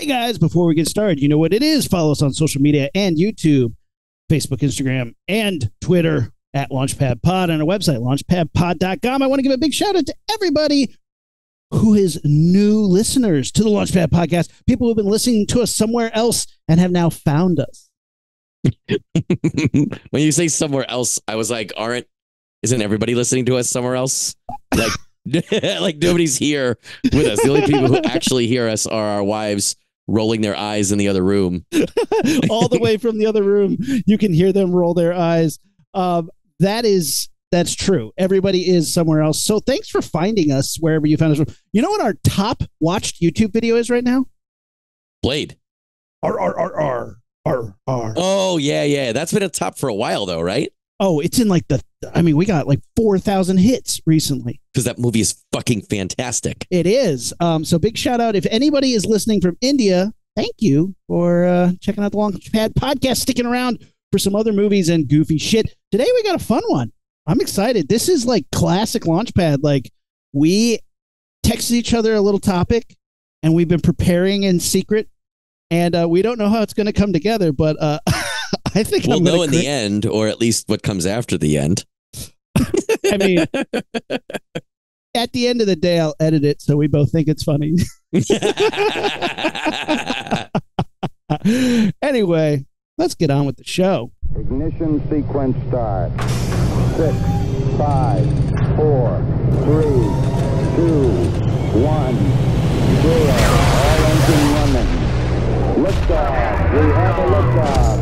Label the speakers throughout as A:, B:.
A: Hey guys, before we get started, you know what it is. Follow us on social media and YouTube, Facebook, Instagram, and Twitter at Launchpad Pod, and our website, launchpadpod.com. I want to give a big shout out to everybody who is new listeners to the Launchpad Podcast, people who have been listening to us somewhere else and have now found us.
B: When you say somewhere else, I was like, isn't everybody listening to us somewhere else? Like, like nobody's here with us. The only people who actually hear us are our wives rolling their eyes in the other room.
A: All the way from the other room, you can hear them roll their eyes. That's true. Everybody is somewhere else. So thanks for finding us wherever you found us. You know what our top watched YouTube video is right now?
B: Blade.
A: R.
B: Oh, yeah. That's been a top for a while, though, right?
A: Oh, it's in like we got like 4,000 hits recently.
B: Because that movie is fucking fantastic.
A: It is. So big shout out. If anybody is listening from India, thank you for checking out the Launchpad Podcast, sticking around for some other movies and goofy shit. Today we got a fun one. I'm excited. This is like classic Launchpad. Like we texted each other a little topic and we've been preparing in secret and we don't know how it's going to come together, but I think
B: we'll know in the end, or at least what comes after the end.
A: I mean, at the end of the day, I'll edit it so we both think it's funny. Anyway, let's get on with the show.
C: Ignition sequence start. 6, 5, 4, 3, 2, 1, 0. All engine running. Liftoff. We have a liftoff.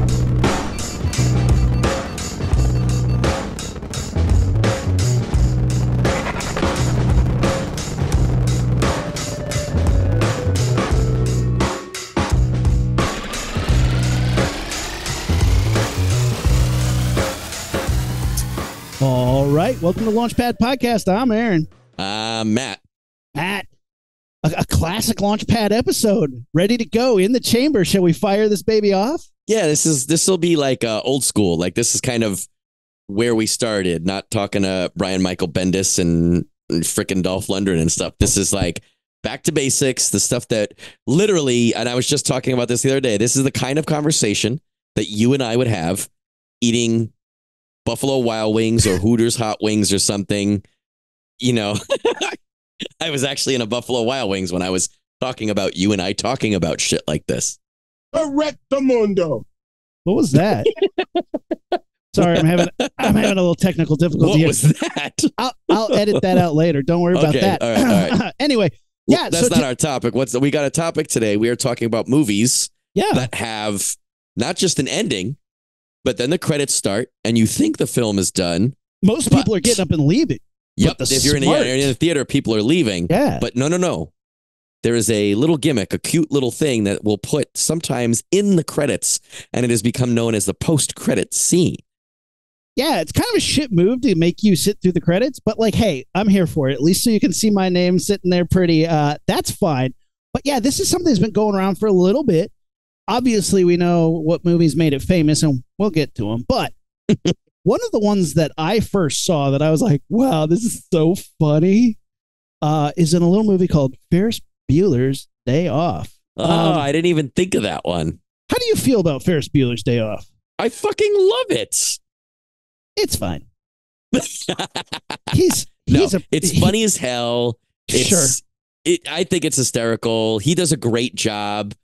A: All right. Welcome to Launchpad Podcast. I'm Aaron.
B: Matt.
A: Matt. A classic Launchpad episode. Ready to go in the chamber. Shall we fire this baby off?
B: Yeah, this will be like old school. Like this is kind of where we started, not talking to Brian Michael Bendis and frickin' Dolph Lundgren and stuff. This is like back to basics, the stuff that literally, and I was just talking about this the other day, this is the kind of conversation that you and I would have eating Buffalo Wild Wings or Hooters Hot Wings or something. You know, I was actually in a Buffalo Wild Wings when I was talking about you and I talking about shit like this.
C: Correctamundo.
A: What was that? Sorry, I'm having a little technical difficulty.
B: What
A: here.
B: was that?
A: I'll edit that out later. Don't worry about that.
B: All right.
A: Anyway, yeah,
B: well, that's not our topic. We got a topic today. We are talking about movies that have not just an ending, but then the credits start and you think the film is done.
A: Most people are getting up and leaving.
B: Yep. If you're in the theater, people are leaving.
A: Yeah.
B: But no. There is a little gimmick, a cute little thing that we'll put sometimes in the credits, and it has become known as the post-credit scene.
A: Yeah, it's kind of a shit move to make you sit through the credits, but like, hey, I'm here for it. At least so you can see my name sitting there pretty. That's fine. But yeah, this is something that's been going around for a little bit. Obviously, we know what movies made it famous, and we'll get to them. But one of the ones that I first saw that I was like, wow, this is so funny, is in a little movie called Ferris Bueller's Day Off.
B: I didn't even think of that one.
A: How do you feel about Ferris Bueller's Day Off?
B: I fucking love it.
A: It's fine.
B: It's funny as hell.
A: Sure.
B: I think it's hysterical. He does a great job.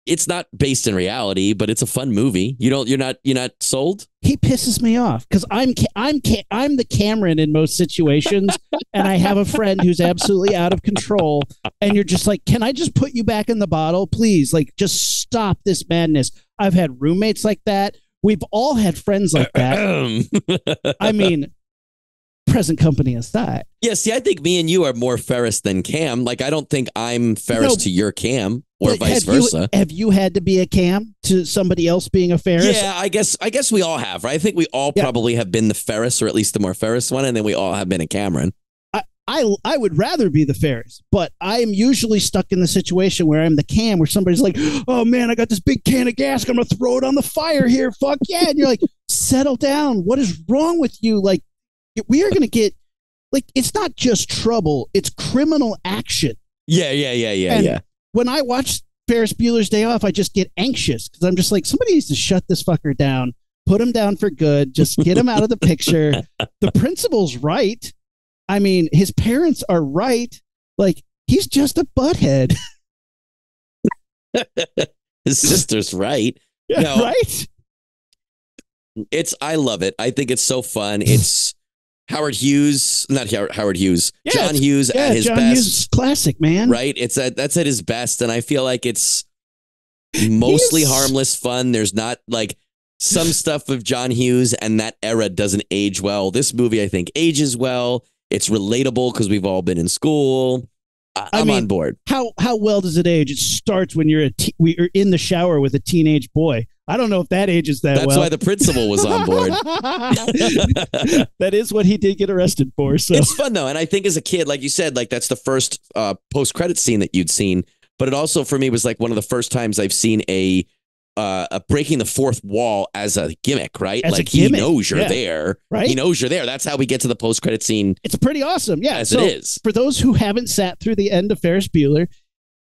B: It's not based in reality, but it's a fun movie. You're not sold?
A: He pisses me off because I'm the Cameron in most situations, and I have a friend who's absolutely out of control. And you're just like, can I just put you back in the bottle, please? Like, just stop this madness. I've had roommates like that. We've all had friends like that. I mean, present company aside.
B: Yeah, see, I think me and you are more Ferris than Cam. Like, I don't think I'm Ferris to your Cam. Or vice versa.
A: Have you had to be a Cam to somebody else being a Ferris?
B: Yeah, I guess we all have, right? I think we all probably have been the Ferris, or at least the more Ferris one, and then we all have been a Cameron.
A: I would rather be the Ferris, but I'm usually stuck in the situation where I'm the Cam, where somebody's like, oh man, I got this big can of gas, I'm gonna throw it on the fire here. Fuck yeah. And you're like, settle down. What is wrong with you? Like, we are gonna get, like, it's not just trouble, it's criminal action.
B: Yeah.
A: When I watched Ferris Bueller's Day Off, I just get anxious because I'm just like, somebody needs to shut this fucker down, put him down for good, just get him out of the picture. The principal's right. I mean, his parents are right. Like, he's just a butthead.
B: His sister's right.
A: Yeah,
B: No,
A: right?
B: I love it. I think it's so fun. It's Howard Hughes, not Howard Hughes,
A: Yeah,
B: John Hughes at his
A: John
B: best.
A: Hughes classic, man.
B: Right? That's at his best. And I feel like it's mostly harmless fun. There's not like some stuff of John Hughes and that era doesn't age well. This movie, I think, ages well. It's relatable because we've all been in school. I'm on board.
A: How well does it age? It starts when you're in the shower with a teenage boy. I don't know if that ages that well.
B: That's why the principal was on board.
A: That is what he did get arrested for. So
B: it's fun though, and I think as a kid, like you said, like that's the first post-credit scene that you'd seen. But it also for me was like one of the first times I've seen a breaking the fourth wall as a gimmick, right?
A: As
B: like
A: a gimmick,
B: he knows you're there,
A: right?
B: He knows you're there. That's how we get to the post-credit scene.
A: It's pretty awesome, yeah.
B: As it is.
A: For those who haven't sat through the end of Ferris Bueller,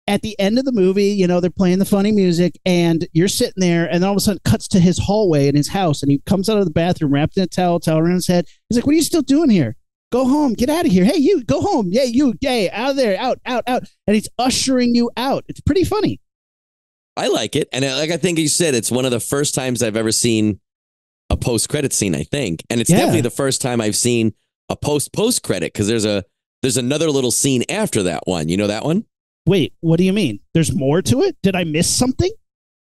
A: at the end of the movie, you know, they're playing the funny music and you're sitting there and then all of a sudden it cuts to his hallway in his house and he comes out of the bathroom wrapped in a towel around his head. He's like, what are you still doing here? Go home. Get out of here. Hey, you, go home. Yeah, you, yay, out of there, out. And he's ushering you out. It's pretty funny.
B: I like it. And like I think you said, it's one of the first times I've ever seen a post-credit scene, I think. And it's definitely the first time I've seen a post-credit because there's another little scene after that one. You know that one?
A: Wait, what do you mean? There's more to it? Did I miss something?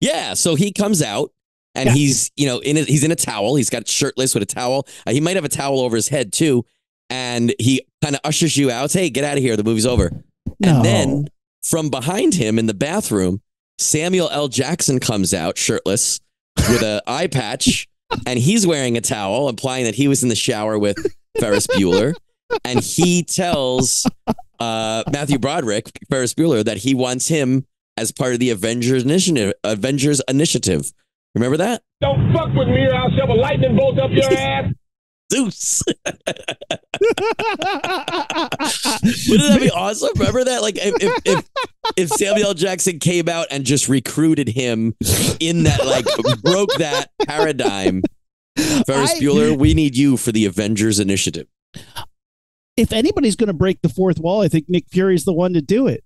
B: Yeah, so he comes out and he's, you know, he's in a towel. He's got shirtless with a towel. He might have a towel over his head too. And he kind of ushers you out. Hey, get out of here. The movie's over.
A: No.
B: And then from behind him in the bathroom, Samuel L. Jackson comes out shirtless with an eye patch and he's wearing a towel, implying that he was in the shower with Ferris Bueller. And he tells Matthew Broderick, Ferris Bueller, that he wants him as part of the Avengers Initiative. Remember that?
D: Don't fuck with me or I'll shove a lightning bolt up your ass.
B: Zeus. Wouldn't that be awesome? Remember that? Like if Samuel L. Jackson came out and just recruited him in that, like broke that paradigm. Ferris Bueller, we need you for the Avengers Initiative.
A: If anybody's going to break the fourth wall, I think Nick Fury's the one to do it,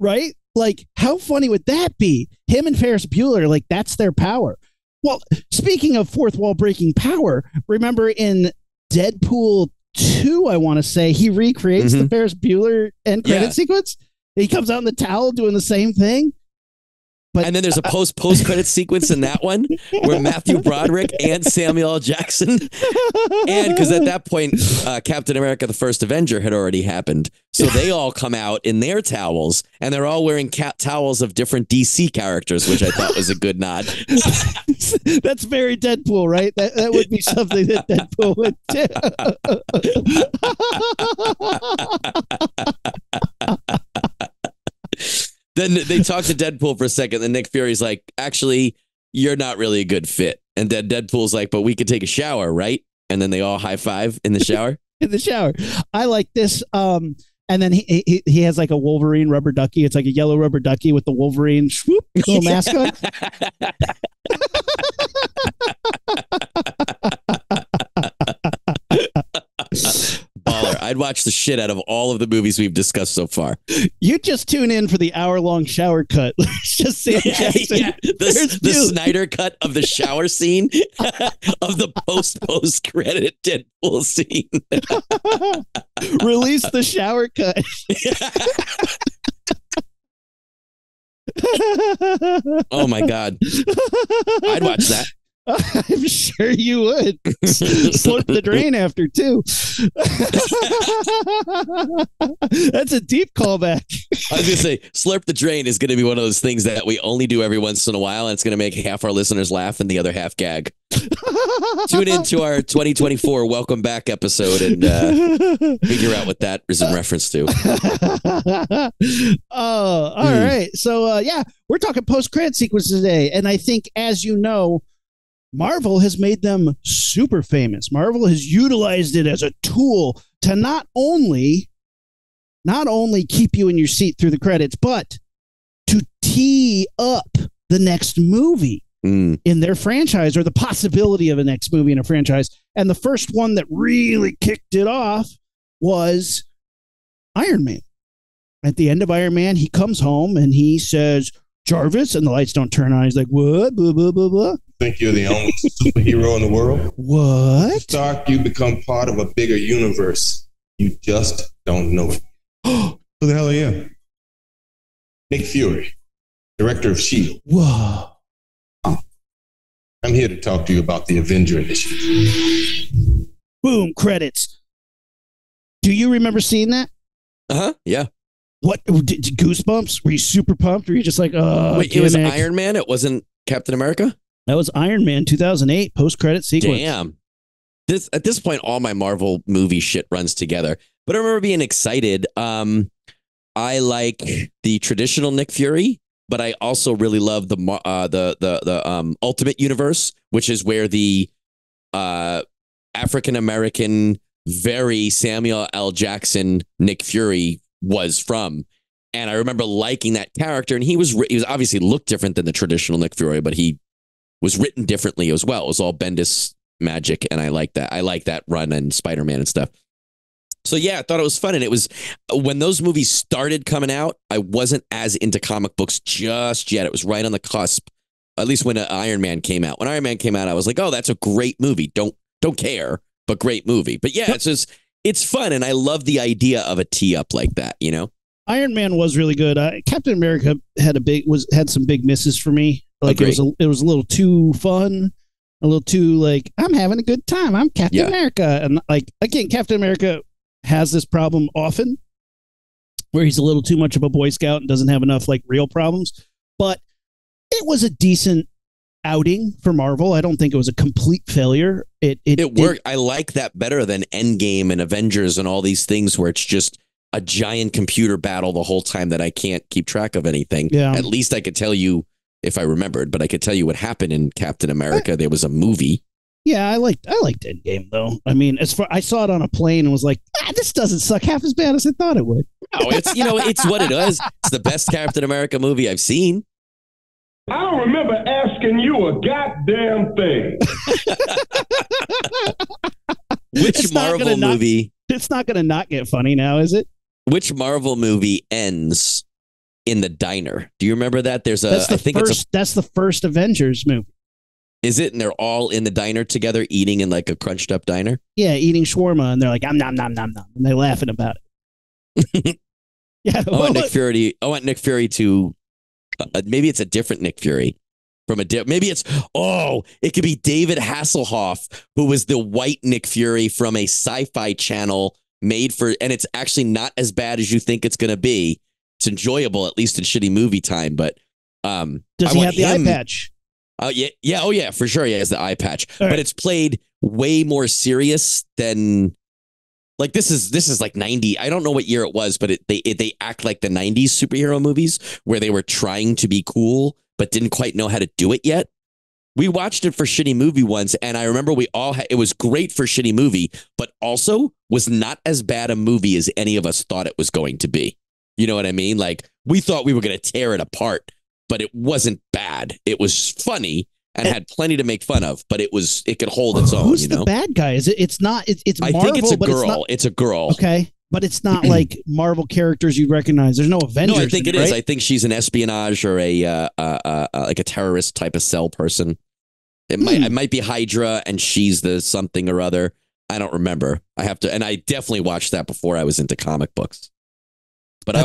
A: right? Like, how funny would that be? Him and Ferris Bueller, like, that's their power. Well, speaking of fourth wall breaking power, remember in Deadpool 2, I want to say, he recreates the Ferris Bueller end credit sequence. He comes out in the towel doing the same thing. But,
B: and then there's a post-credit sequence in that one where Matthew Broderick and Samuel L. Jackson, and because at that point, Captain America, the First Avenger had already happened. So they all come out in their towels and they're all wearing towels of different DC characters, which I thought was a good nod.
A: That's very Deadpool, right? That would be something that Deadpool would do.
B: Then they talk to Deadpool for a second. Then Nick Fury's like, actually, you're not really a good fit. And then Deadpool's like, but we could take a shower, right? And then they all high five in the shower.
A: In the shower. I like this. And then he has like a Wolverine rubber ducky. It's like a yellow rubber ducky with the Wolverine swoop little mask on.
B: Baller. I'd watch the shit out of all of the movies we've discussed so far.
A: You just tune in for the hour-long shower cut. It's just Sam Jackson.
B: Yeah. The Snyder cut of the shower scene of the post-credit Deadpool scene.
A: Release the shower cut.
B: Oh my God. I'd watch that.
A: I'm sure you would. Slurp the drain after, too. That's a deep callback.
B: I was going to say, slurp the drain is going to be one of those things that we only do every once in a while, and it's going to make half our listeners laugh and the other half gag. Tune into our 2024 Welcome Back episode and figure out what that is in reference to.
A: Oh, all right. So, yeah, we're talking post-credit sequences today, and I think, as you know, Marvel has made them super famous. Marvel has utilized it as a tool to not only keep you in your seat through the credits, but to tee up the next movie in their franchise, or the possibility of a next movie in a franchise. And the first one that really kicked it off was Iron Man. At the end of Iron Man, he comes home and he says, Jarvis, and the lights don't turn on. He's like, what? Blah, blah, blah, blah.
E: Think you're the only superhero in the world?
A: What?
E: Stark, you become part of a bigger universe. You just don't know it. Who the hell are you? Nick Fury, director of S.H.I.E.L.D.
A: Whoa.
E: I'm here to talk to you about the Avengers Initiative.
A: Boom, credits. Do you remember seeing that?
B: Yeah.
A: What, did goosebumps? Were you super pumped? Or were you just like, oh,
B: wait, it was Iron Man? It wasn't Captain America?
A: That was Iron Man 2008 post-credit sequence.
B: Damn. At this point, all my Marvel movie shit runs together. But I remember being excited. I like the traditional Nick Fury, but I also really love the Ultimate Universe, which is where the African American, very Samuel L. Jackson Nick Fury was from. And I remember liking that character, and he was obviously looked different than the traditional Nick Fury, but he was written differently as well. It was all Bendis magic, and I like that. I like that run and Spider-Man and stuff. So yeah, I thought it was fun. And it was when those movies started coming out, I wasn't as into comic books just yet. It was right on the cusp, at least when Iron Man came out. When Iron Man came out, I was like, oh, that's a great movie. Don't care, but great movie. But yeah, it's fun. And I love the idea of a tee up like that, you know?
A: Iron Man was really good. Captain America had some big misses for me. Like it was a little too fun, a little too like, I'm having a good time. I'm Captain America. And like, again, Captain America has this problem often where he's a little too much of a Boy Scout and doesn't have enough like real problems. But it was a decent outing for Marvel. I don't think it was a complete failure. It worked.
B: I like that better than Endgame and Avengers and all these things where it's just a giant computer battle the whole time that I can't keep track of anything.
A: Yeah.
B: At least I could tell you if I remembered, but I could tell you what happened in Captain America. There was a movie.
A: Yeah, I liked Endgame though. I mean, I saw it on a plane and was like, this doesn't suck half as bad as I thought it would.
B: No, it's what it is. It's the best Captain America movie I've seen.
D: I don't remember asking you a goddamn thing.
B: Which Marvel movie?
A: It's not going to not get funny now, is it?
B: Which Marvel movie ends in the diner? Do you remember that? That's
A: the first Avengers movie.
B: Is it? And they're all in the diner together eating in like a crunched up diner?
A: Yeah, eating shawarma, and they're like, nom, nom, nom, nom. And they're laughing about it. Yeah.
B: I want Nick Fury to, maybe it's a different Nick Fury. Maybe it could be David Hasselhoff, who was the white Nick Fury from a sci-fi channel and it's actually not as bad as you think it's going to be. It's enjoyable, at least in shitty movie time, but
A: does he have the eye patch?
B: Oh yeah. Oh yeah, for sure. He has the eye patch,
A: but
B: it's played way more serious than like this is like 90. I don't know what year it was, but they act like the 90s superhero movies where they were trying to be cool but didn't quite know how to do it yet. We watched it for Shitty Movie once, and I remember it was great for Shitty Movie, but also was not as bad a movie as any of us thought it was going to be. You know what I mean? Like we thought we were going to tear it apart, but it wasn't bad. It was funny and had plenty to make fun of, but it could hold its own.
A: Who's the bad guy? It's Marvel.
B: I think it's a girl. It's a girl.
A: Okay. But it's not like Marvel characters you'd recognize. There's no Avengers.
B: No, I think it is.
A: Right?
B: I think she's an espionage or like a terrorist type of cell person. It might be Hydra and she's the something or other. I don't remember. I have to, and I definitely watched that before I was into comic books. But I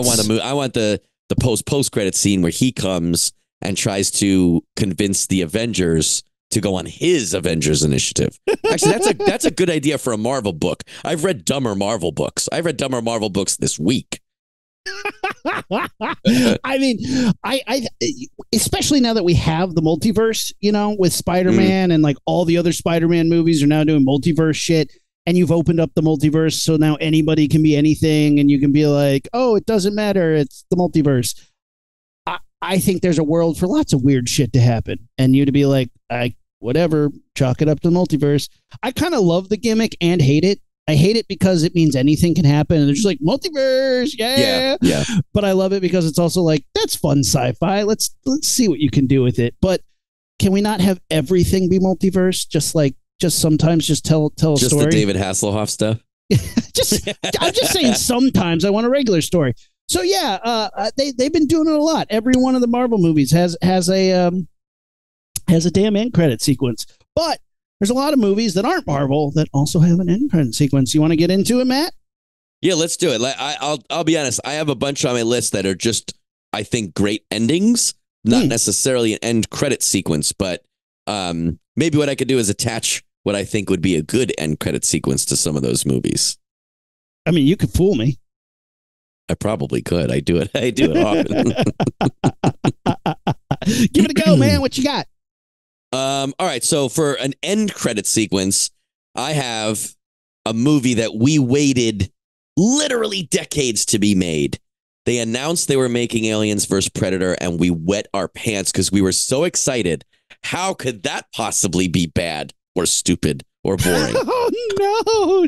B: want the post credit scene where he comes and tries to convince the Avengers to go on his Avengers Initiative. Actually, that's a good idea for a Marvel book. I've read dumber Marvel books. I read dumber Marvel books this week.
A: I mean, I especially now that we have the multiverse, with Spider-Man and like all the other Spider-Man movies are now doing multiverse shit. And you've opened up the multiverse, so now anybody can be anything, and you can be like, oh, it doesn't matter. It's the multiverse. I think there's a world for lots of weird shit to happen, and you to be like, whatever, chalk it up to the multiverse. I kind of love the gimmick and hate it. I hate it because it means anything can happen. And they're just like, multiverse, yeah. But I love it because it's also like, that's fun sci-fi. Let's see what you can do with it. But can we not have everything be multiverse? Just sometimes just tell a story.
B: Just the David Hasselhoff stuff?
A: I'm just saying sometimes I want a regular story. So yeah, they've been doing it a lot. Every one of the Marvel movies has a damn end credit sequence. But there's a lot of movies that aren't Marvel that also have an end credit sequence. You want to get into it, Matt?
B: Yeah, let's do it. I'll be honest. I have a bunch on my list that are just, I think, great endings, not necessarily an end credit sequence, but maybe what I could do is attach what I think would be a good end credit sequence to some of those movies.
A: I mean, you could fool me.
B: I probably could. I do it often.
A: Give it a go, man. What you got?
B: All right. So for an end credit sequence, I have a movie that we waited literally decades to be made. They announced they were making Aliens vs. Predator, and we wet our pants because we were so excited. How could that possibly be bad or stupid or boring?
A: Oh, no.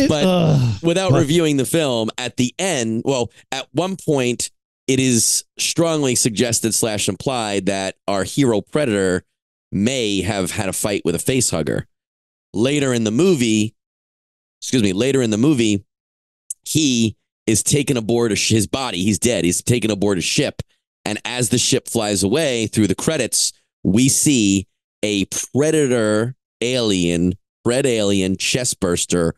B: But without reviewing the film, at the end, at one point, it is strongly suggested / implied that our hero Predator may have had a fight with a facehugger. Later in the movie, he is taken aboard his body. He's dead. He's taken aboard a ship. And as the ship flies away through the credits, we see a Predator alien chest burster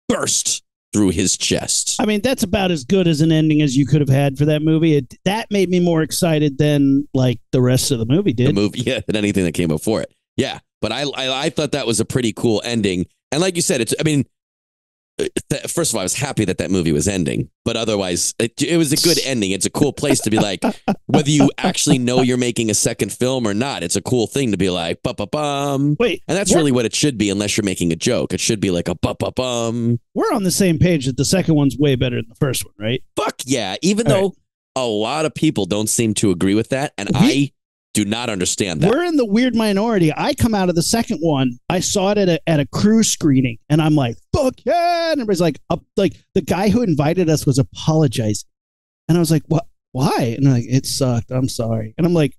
B: burst through his chest.
A: I mean, that's about as good as an ending as you could have had for that movie. That made me more excited than like the rest of the movie did.
B: Than anything that came before it. Yeah, but I thought that was a pretty cool ending. And like you said, first of all, I was happy that movie was ending, but otherwise, it was a good ending. It's a cool place to be like, whether you actually know you're making a second film or not, it's a cool thing to be like, bum.
A: Wait,
B: and that's really what it should be, unless you're making a joke. It should be like a bum.
A: We're on the same page that the second one's way better than the first one, right?
B: Fuck yeah! Even though a lot of people don't seem to agree with that, and I do not understand that.
A: We're in the weird minority. I come out of the second one. I saw it at a crew screening, and I'm like, "Fuck yeah!" And everybody's like the guy who invited us was apologizing, and I was like, "What? Why?" And they're like, "It sucked. I'm sorry." And I'm like,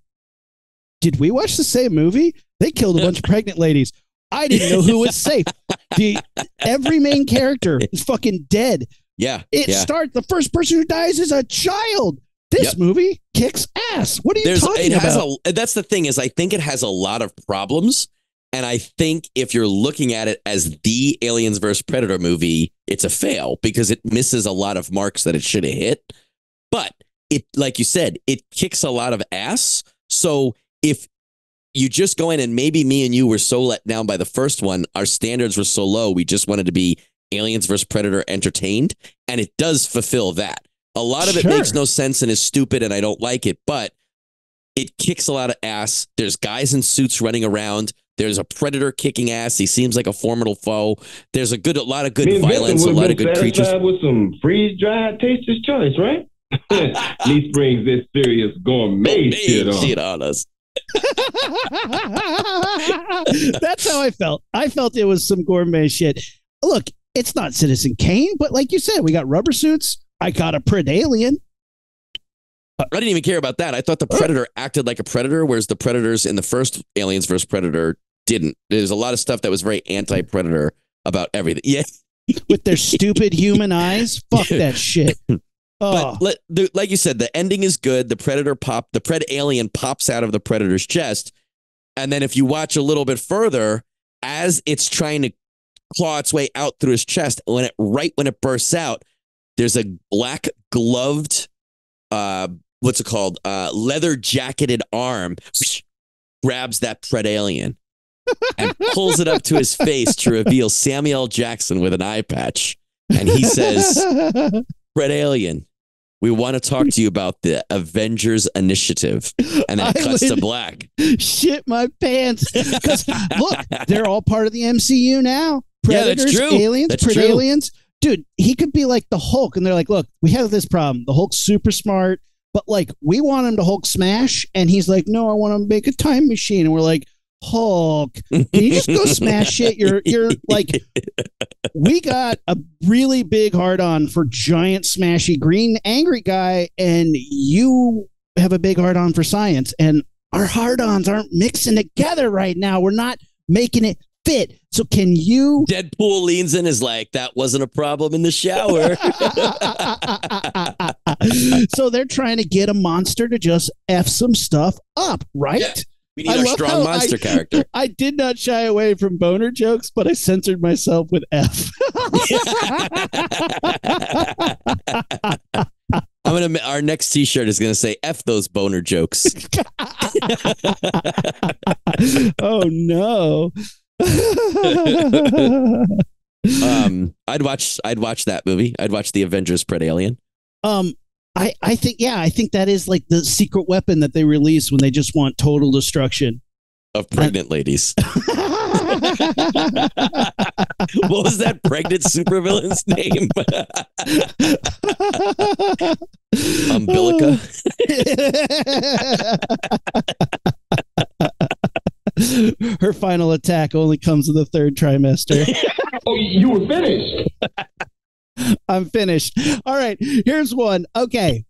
A: "Did we watch the same movie? They killed a bunch of pregnant ladies. I didn't know who was safe. Every main character is fucking dead.
B: Yeah,
A: the first person who dies is a child." This movie kicks ass. What are you talking about?
B: That's the thing is I think it has a lot of problems. And I think if you're looking at it as the Aliens vs. Predator movie, it's a fail because it misses a lot of marks that it should have hit. But it, like you said, it kicks a lot of ass. So if you just go in and maybe me and you were so let down by the first one, our standards were so low, we just wanted to be Aliens vs. Predator entertained. And it does fulfill that. A lot of it makes no sense and is stupid, and I don't like it, but it kicks a lot of ass. There's guys in suits running around. There's a predator kicking ass. He seems like a formidable foe. There's a lot of good violence, a lot of good creatures.
D: With some freeze-dried Taster's Choice, right? He brings this serious gourmet shit on
B: us.
A: That's how I felt. I felt it was some gourmet shit. Look, it's not Citizen Kane, but like you said, we got rubber suits. I got a Predalien.
B: I didn't even care about that. I thought the Predator acted like a predator, whereas the Predators in the first Aliens vs. Predator didn't. There's a lot of stuff that was very anti-Predator about everything. Yeah.
A: With their stupid human eyes. Fuck that shit.
B: But like you said, the ending is good. The Predalien pops out of the Predator's chest. And then if you watch a little bit further, as it's trying to claw its way out through his chest, when it bursts out, there's a black gloved, what's it called? Leather jacketed arm grabs that Predalien and pulls it up to his face to reveal Samuel L. Jackson with an eye patch. And he says, Predalien, we want to talk to you about the Avengers Initiative. And then it cuts to black.
A: Shit my pants. Because look, they're all part of the MCU now. Predators,
B: that's true.
A: Aliens,
B: that's
A: Predaliens. True. Dude, he could be like the Hulk, and they're like, look, we have this problem. The Hulk's super smart, but like, we want him to Hulk smash, and he's like, no, I want to make a time machine. And we're like, Hulk. Can you just go smash shit? You're like, we got a really big hard on for giant smashy green angry guy, and you have a big hard on for science, and our hard ons aren't mixing together right now. We're not making it fit. So can you?
B: Deadpool leans in, is like, that wasn't a problem in the shower.
A: So they're trying to get a monster to just F some stuff up, right?
B: Yeah. We need our strong monster character.
A: I did not shy away from boner jokes, but I censored myself with F.
B: Our next T-shirt is gonna say "F those boner jokes."
A: Oh no.
B: I'd watch that movie. I'd watch the Avengers Pred Alien.
A: I think that is like the secret weapon that they release when they just want total destruction
B: of pregnant ladies. What was that pregnant supervillain's name? Umbilica.
A: Her final attack only comes in the third trimester.
D: Oh, you were finished.
A: I'm finished. All right, here's one. Okay.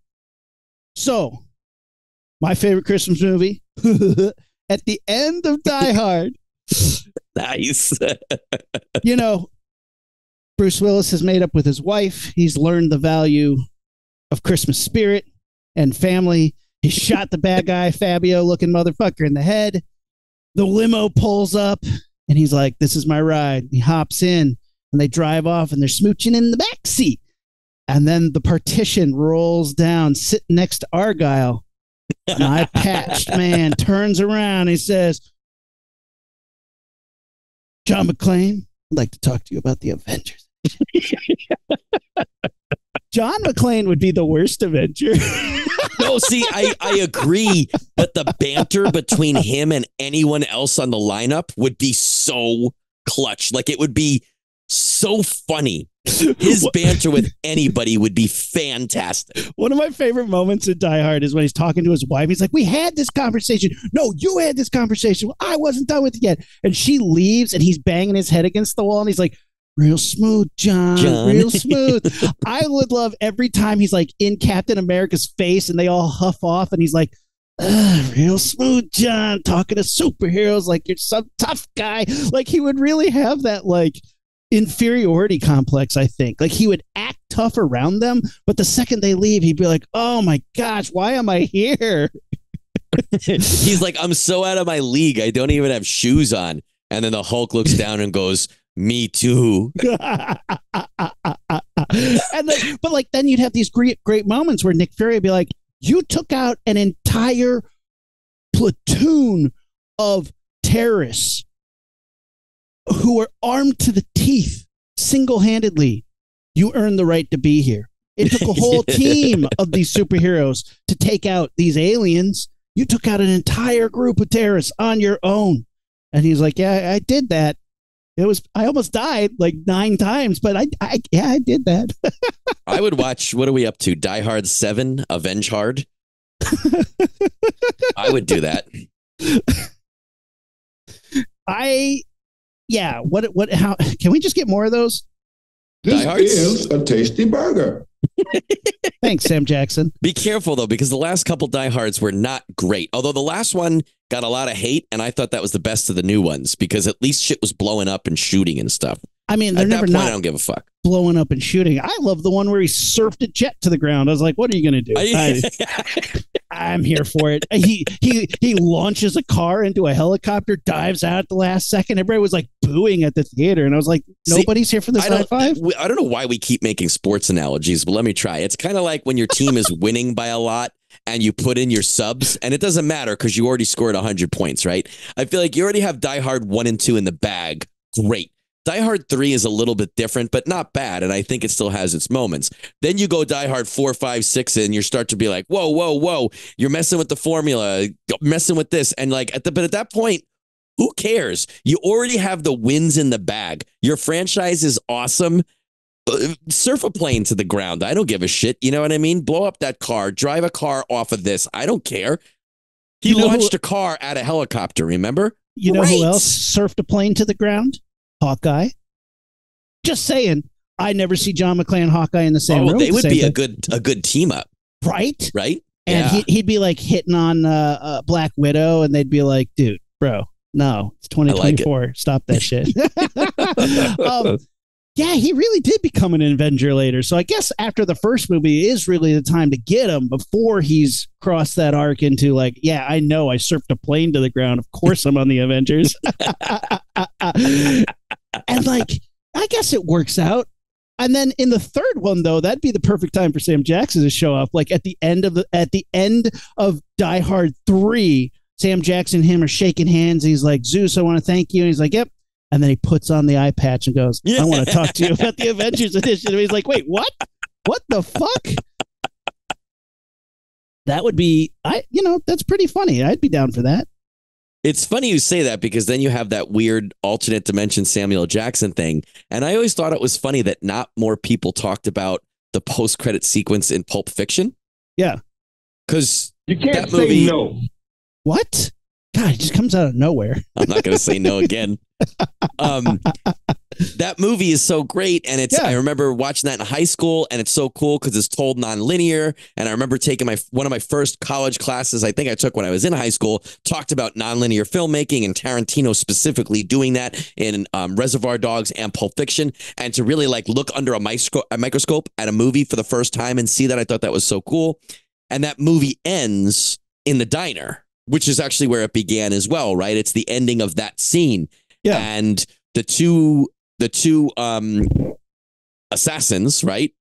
A: So, my favorite Christmas movie. At the end of Die Hard.
B: Nice.
A: You know, Bruce Willis has made up with his wife. He's learned the value of Christmas spirit and family. He shot the bad guy, Fabio looking motherfucker, in the head. The limo pulls up and he's like, "This is my ride." He hops in. And they drive off and they're smooching in the back seat. And then the partition rolls down, sitting next to Argyle. An eye-patched man turns around and he says, "John McClane, I'd like to talk to you about the Avengers." John McClane would be the worst Avenger.
B: No, see, I agree. But the banter between him and anyone else on the lineup would be so clutch. Like, it would be so funny. His banter with anybody would be fantastic.
A: One of my favorite moments in Die Hard is when he's talking to his wife. He's like, "We had this conversation." "No, you had this conversation. Well, I wasn't done with it yet." And she leaves and he's banging his head against the wall and he's like, "Real smooth, John. Real smooth." I would love every time he's like in Captain America's face and they all huff off and he's like, "Real smooth, John, talking to superheroes like you're some tough guy." Like, he would really have that like inferiority complex, I think. Like, he would act tough around them, but the second they leave, he'd be like, "Oh my gosh, why am I here?"
B: He's like, "I'm so out of my league. I don't even have shoes on." And then the Hulk looks down and goes, "Me too."
A: And then, but like, then you'd have these great moments where Nick Fury would be like, "You took out an entire platoon of terrorists who are armed to the teeth single-handedly. You earned the right to be here. It took a whole team of these superheroes to take out these aliens. You took out an entire group of terrorists on your own." And he's like, "Yeah, I did that. I almost died like 9 times, but I did that."
B: I would watch, what are we up to? Die Hard 7, Avenge Hard. I would do that.
A: How can we just get more of those?
D: This is a tasty burger.
A: Thanks, Sam Jackson.
B: Be careful, though, because the last couple Die Hards were not great. Although the last one got a lot of hate, and I thought that was the best of the new ones because at least shit was blowing up and shooting and stuff.
A: I mean, they're
B: at
A: never
B: that point,
A: not
B: I don't give a fuck.
A: Blowing up and shooting. I love the one where he surfed a jet to the ground. I was like, "What are you going to do?" I'm here for it. He launches a car into a helicopter, dives out at the last second. Everybody was like booing at the theater, and I was like, "Nobody's here for this high five."
B: I don't know why we keep making sports analogies, but let me try. It's kind of like when your team is winning by a lot and you put in your subs, and it doesn't matter because you already scored 100 points, right? I feel like you already have Die Hard 1 and 2 in the bag. Great. Die Hard 3 is a little bit different, but not bad, and I think it still has its moments. Then you go Die Hard 4, 5, 6, and you start to be like, whoa, you're messing with the formula, messing with this, and like but at that point, who cares? You already have the wins in the bag. Your franchise is awesome. Surf a plane to the ground. I don't give a shit. You know what I mean? Blow up that car, drive a car off of this. I don't care. He launched a car at a helicopter, remember?
A: You know
B: Great.
A: who else surfed a plane to the ground? Hawkeye. Just saying. I never see John McClane and Hawkeye in the same room.
B: They would be
A: time.
B: a good team up,
A: right?
B: Right?
A: And
B: yeah.
A: he'd be like hitting on Black Widow, and they'd be like, "Dude, bro, no, it's 2024. Stop that shit." Yeah, he really did become an Avenger later. So I guess after the first movie is really the time to get him before he's crossed that arc into like, yeah, I know I surfed a plane to the ground. Of course I'm on the Avengers. And like, I guess it works out. And then in the third one, though, that'd be the perfect time for Sam Jackson to show up. Like at the end of Die Hard 3, Sam Jackson and him are shaking hands. He's like, Zeus, I want to thank you. And he's like, yep. And then he puts on the eye patch and goes, I want to talk to you about the Avengers Initiative. He's like, wait, what? What the fuck? That would be, that's pretty funny. I'd be down for that.
B: It's funny you say that because then you have that weird alternate dimension Samuel Jackson thing. And I always thought it was funny that not more people talked about the post-credit sequence in Pulp Fiction.
A: Yeah.
B: Because
D: you can't
B: that movie,
D: say no.
A: What? God, it just comes out of nowhere.
B: I'm not going to say no again. That movie is so great. And I remember watching that in high school, and it's so cool because it's told nonlinear. And I remember taking one of my first college classes, I think I took when I was in high school, talked about nonlinear filmmaking and Tarantino specifically doing that in Reservoir Dogs and Pulp Fiction. And to really like look under a microscope at a movie for the first time and see that, I thought that was so cool. And that movie ends in the diner, which is actually where it began as well, right? It's the ending of that scene. Yeah. And the two assassins, right?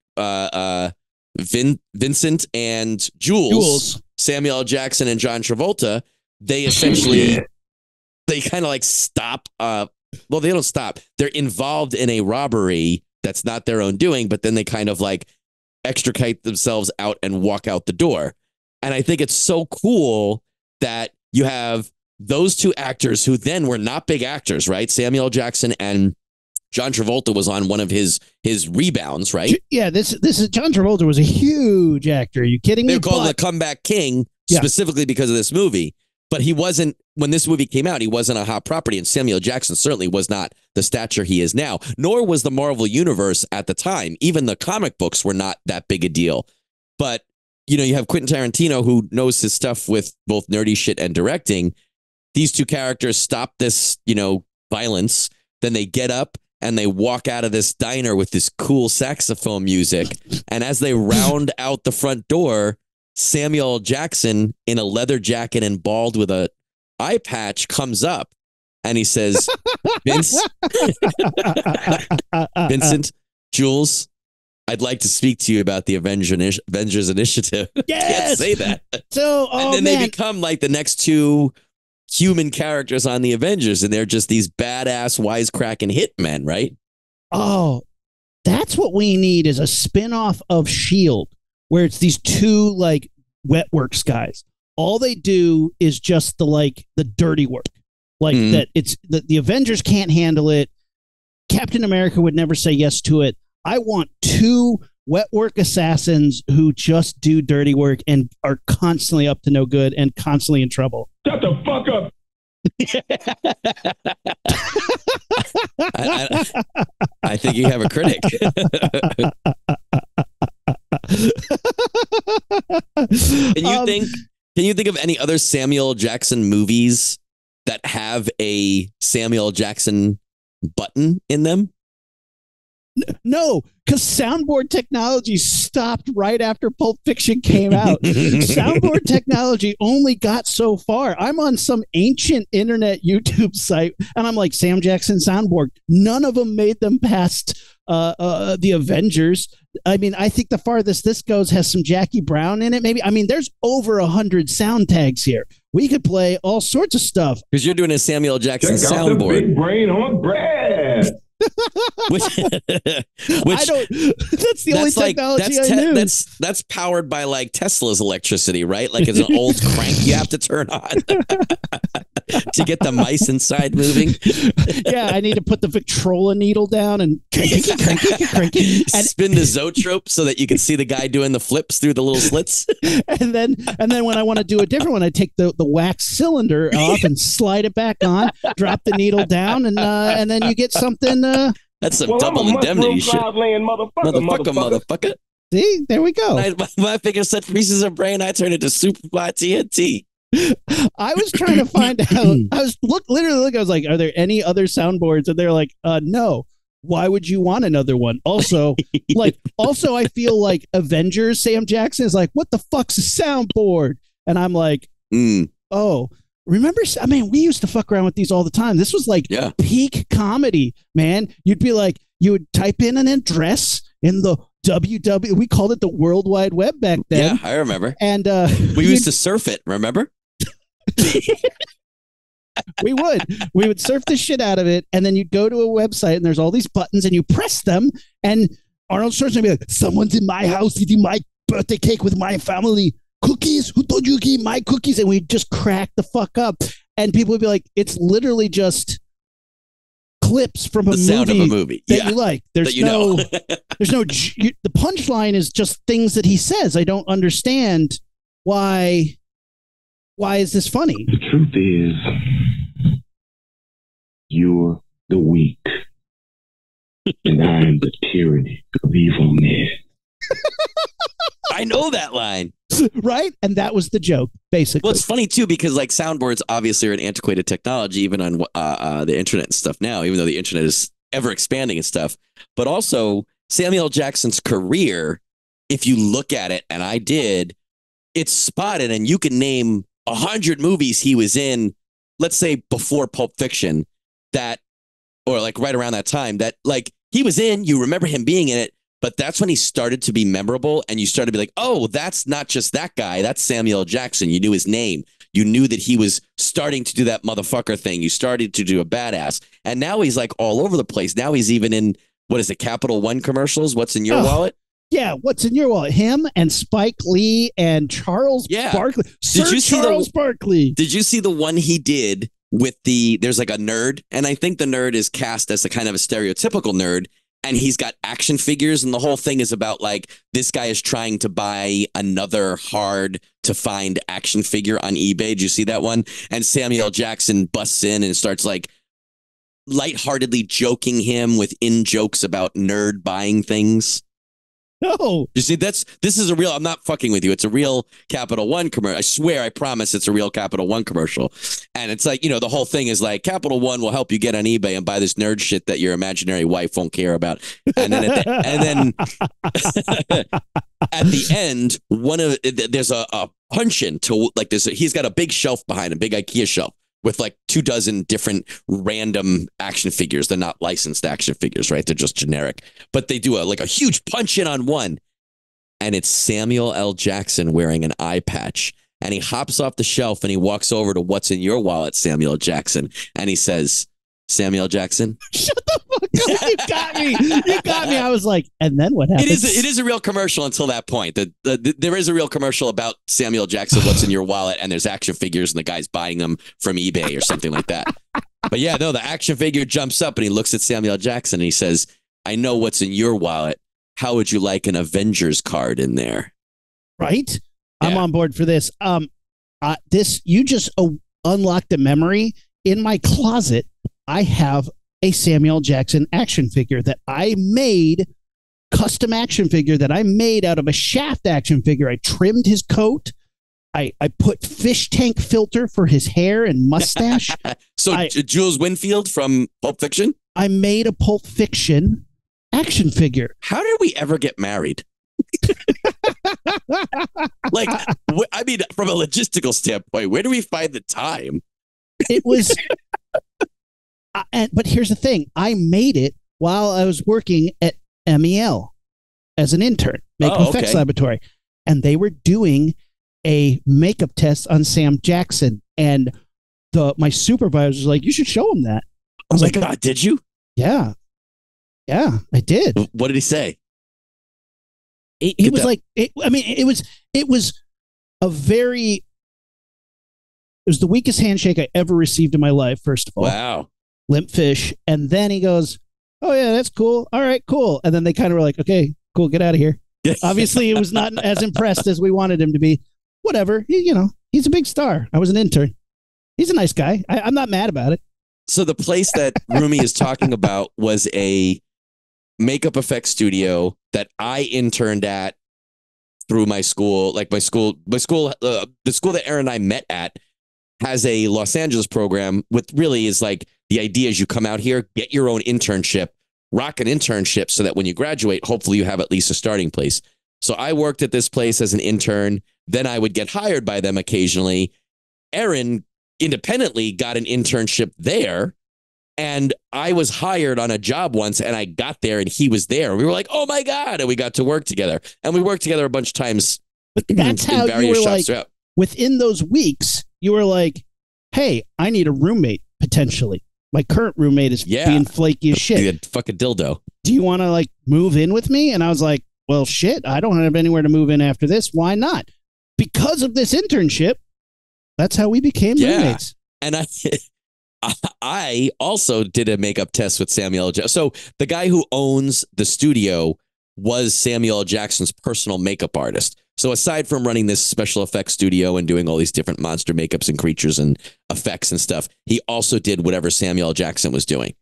B: Vincent and Jules, Samuel L. Jackson and John Travolta, they essentially, they kind of like stop. Well, they don't stop. They're involved in a robbery that's not their own doing, but then they kind of like extricate themselves out and walk out the door. And I think it's so cool that you have those two actors who then were not big actors, right? Samuel L. Jackson and John Travolta was on one of his rebounds, right?
A: Yeah, this is John Travolta was a huge actor. Are you kidding me?
B: They're called the comeback king specifically because of this movie. But he wasn't, when this movie came out, he wasn't a hot property. And Samuel Jackson certainly was not the stature he is now, nor was the Marvel Universe at the time. Even the comic books were not that big a deal. But, you have Quentin Tarantino, who knows his stuff with both nerdy shit and directing. These two characters stop this, violence. Then they get up and they walk out of this diner with this cool saxophone music. And as they round out the front door, Samuel L. Jackson in a leather jacket and bald with a eye patch comes up and he says, Vincent, Jules, I'd like to speak to you about the Avengers Initiative.
A: Yes!
B: Can't say that.
A: So,
B: and then they become like the next two human characters on the Avengers, and they're just these badass wisecracking hitmen, right?
A: Oh, that's what we need is a spinoff of S.H.I.E.L.D. where it's these two like wet works guys. All they do is just the dirty work. Like that it's the Avengers can't handle it. Captain America would never say yes to it. I want two wet work assassins who just do dirty work and are constantly up to no good and constantly in trouble.
D: Shut the fuck up.
B: I think you have a critic. Can you think of any other Samuel Jackson movies that have a Samuel Jackson button in them?
A: No, because soundboard technology stopped right after Pulp Fiction came out. Soundboard technology only got so far. I'm on some ancient internet YouTube site, and I'm like, Sam Jackson soundboard. None of them made them past the Avengers. I mean, I think the farthest this goes has some Jackie Brown in it, maybe. I mean, there's over 100 sound tags here. We could play all sorts of stuff.
B: Because you're doing a Samuel Jackson
D: Check out the
B: soundboard.
D: big brain on Brad.
B: which,
A: I don't. That's the only technology I knew.
B: That's powered by like Tesla's electricity, right? Like it's an old crank you have to turn on to get the mice inside moving.
A: Yeah, I need to put the Victrola needle down and crank it, and
B: spin the zoetrope so that you can see the guy doing the flips through the little slits.
A: and then when I want to do a different one, I take the wax cylinder off and slide it back on, drop the needle down, and then you get something.
B: That's some double indemnity shit.
D: Motherfucker.
A: See, there we go.
B: My finger such pieces of brain, I turn into Superfly TNT.
A: I was trying to find out. I was literally looking. I was like, "Are there any other soundboards?" And they're like, "No." Why would you want another one? Also, I feel like Avengers Sam Jackson is like, "What the fuck's a soundboard?" And I'm like, "Oh, remember? I mean, we used to fuck around with these all the time. This was like peak comedy, man. You'd be like, you would type in an address in the WW. We called it the World Wide Web back then.
B: Yeah, I remember.
A: And
B: we used to surf it. Remember?
A: we would surf the shit out of it, and then you'd go to a website and there's all these buttons and you press them, and Arnold Schwarzenegger would be like, "Someone's in my house eating my birthday cake with my family. Cookies? Who told you to eat my cookies?" And we'd just crack the fuck up, and people would be like, "It's literally just clips from
B: the sound of a movie
A: that you like." There's no the punchline is just things that he says. I don't understand why is this funny?
D: The truth is, you're the weak, and I'm the tyranny of evil men.
B: I know that line.
A: Right? And that was the joke, basically.
B: Well, it's funny, too, because like soundboards obviously are an antiquated technology, even on the internet and stuff now, even though the internet is ever expanding and stuff. But also, Samuel L. Jackson's career, if you look at it, and I did, it's spotted, and you can name 100 movies he was in, let's say before Pulp Fiction, that, or like right around that time, that like he was in, you remember him being in it, but that's when he started to be memorable, and you started to be like, oh, that's not just that guy, that's Samuel L. Jackson. You knew his name. You knew that he was starting to do that motherfucker thing. You started to do a badass. And now he's like all over the place. Now he's even in, what is it, Capital One commercials? What's in your wallet?
A: Yeah, what's in your wallet? Him and Spike Lee and Charles Barkley. Charles Barkley.
B: Did you see the one he did with there's like a nerd, and I think the nerd is cast as a kind of a stereotypical nerd, and he's got action figures, and the whole thing is about like this guy is trying to buy another hard to find action figure on eBay. Did you see that one? And Samuel L. Jackson busts in and starts like lightheartedly joking him with in-jokes about nerd buying things.
A: No.
B: You see, this is a real, I'm not fucking with you. It's a real Capital One commercial. I swear, I promise it's a real Capital One commercial. And it's like, the whole thing is like, Capital One will help you get on eBay and buy this nerd shit that your imaginary wife won't care about. And then, at the end, there's a punch-in to, like, he's got a big shelf behind him, big IKEA shelf, with like 24 different random action figures. They're not licensed action figures, right? They're just generic. But they do a huge punch in on one. And it's Samuel L. Jackson wearing an eye patch. And he hops off the shelf and he walks over to what's in your wallet, Samuel L. Jackson. And he says, Samuel L. Jackson?
A: Shut the fuck up. You got me. You got me. I was like, and then what happens?
B: It is a real commercial until that point. There is a real commercial about Samuel L. Jackson, what's in your wallet, and there's action figures, and the guy's buying them from eBay or something like that. But yeah, no, the action figure jumps up, and he looks at Samuel L. Jackson, and he says, I know what's in your wallet. How would you like an Avengers card in there?
A: Right? Yeah. I'm on board for this. You just unlocked a memory. In my closet, I have a Samuel Jackson action figure that I made, custom action figure that I made out of a Shaft action figure. I trimmed his coat. I put fish tank filter for his hair and mustache.
B: Jules Winfield from Pulp Fiction?
A: I made a Pulp Fiction action figure.
B: How did we ever get married? Like, I mean, from a logistical standpoint, where do we find the time?
A: It was... but here's the thing. I made it while I was working at MEL as an intern, Makeup Effects Laboratory. And they were doing a makeup test on Sam Jackson. And my supervisor was like, you should show him that.
B: I was like, God, did you?
A: Yeah. Yeah, I did.
B: What did he say?
A: He was like, it was a very, it was the weakest handshake I ever received in my life, first of all.
B: Wow.
A: Limp fish. And then he goes, oh, yeah, that's cool. All right, cool. And then they kind of were like, okay, cool, get out of here. Obviously, he was not as impressed as we wanted him to be. Whatever. He's a big star. I was an intern. He's a nice guy. I'm not mad about it.
B: So the place that Rumi is talking about was a makeup effects studio that I interned at through my school. Like the school that Aaron and I met at has a Los Angeles program with really is like the idea is you come out here, get your own internship, rock an internship so that when you graduate, hopefully you have at least a starting place. So I worked at this place as an intern. Then I would get hired by them occasionally. Aaron independently got an internship there. And I was hired on a job once and I got there and he was there. We were like, oh my God. And we got to work together. And we worked together a bunch of times.
A: But that's how you were like, throughout. Within those weeks, you were like, hey, I need a roommate potentially. My current roommate is being flaky as shit.
B: Fucking dildo.
A: Do you want to like move in with me? And I was like, well, shit, I don't have anywhere to move in after this. Why not? Because of this internship, that's how we became roommates.
B: And I also did a makeup test with Samuel L. Jackson. So the guy who owns the studio was Samuel L. Jackson's personal makeup artist. So aside from running this special effects studio and doing all these different monster makeups and creatures and effects and stuff, he also did whatever Samuel L. Jackson was doing.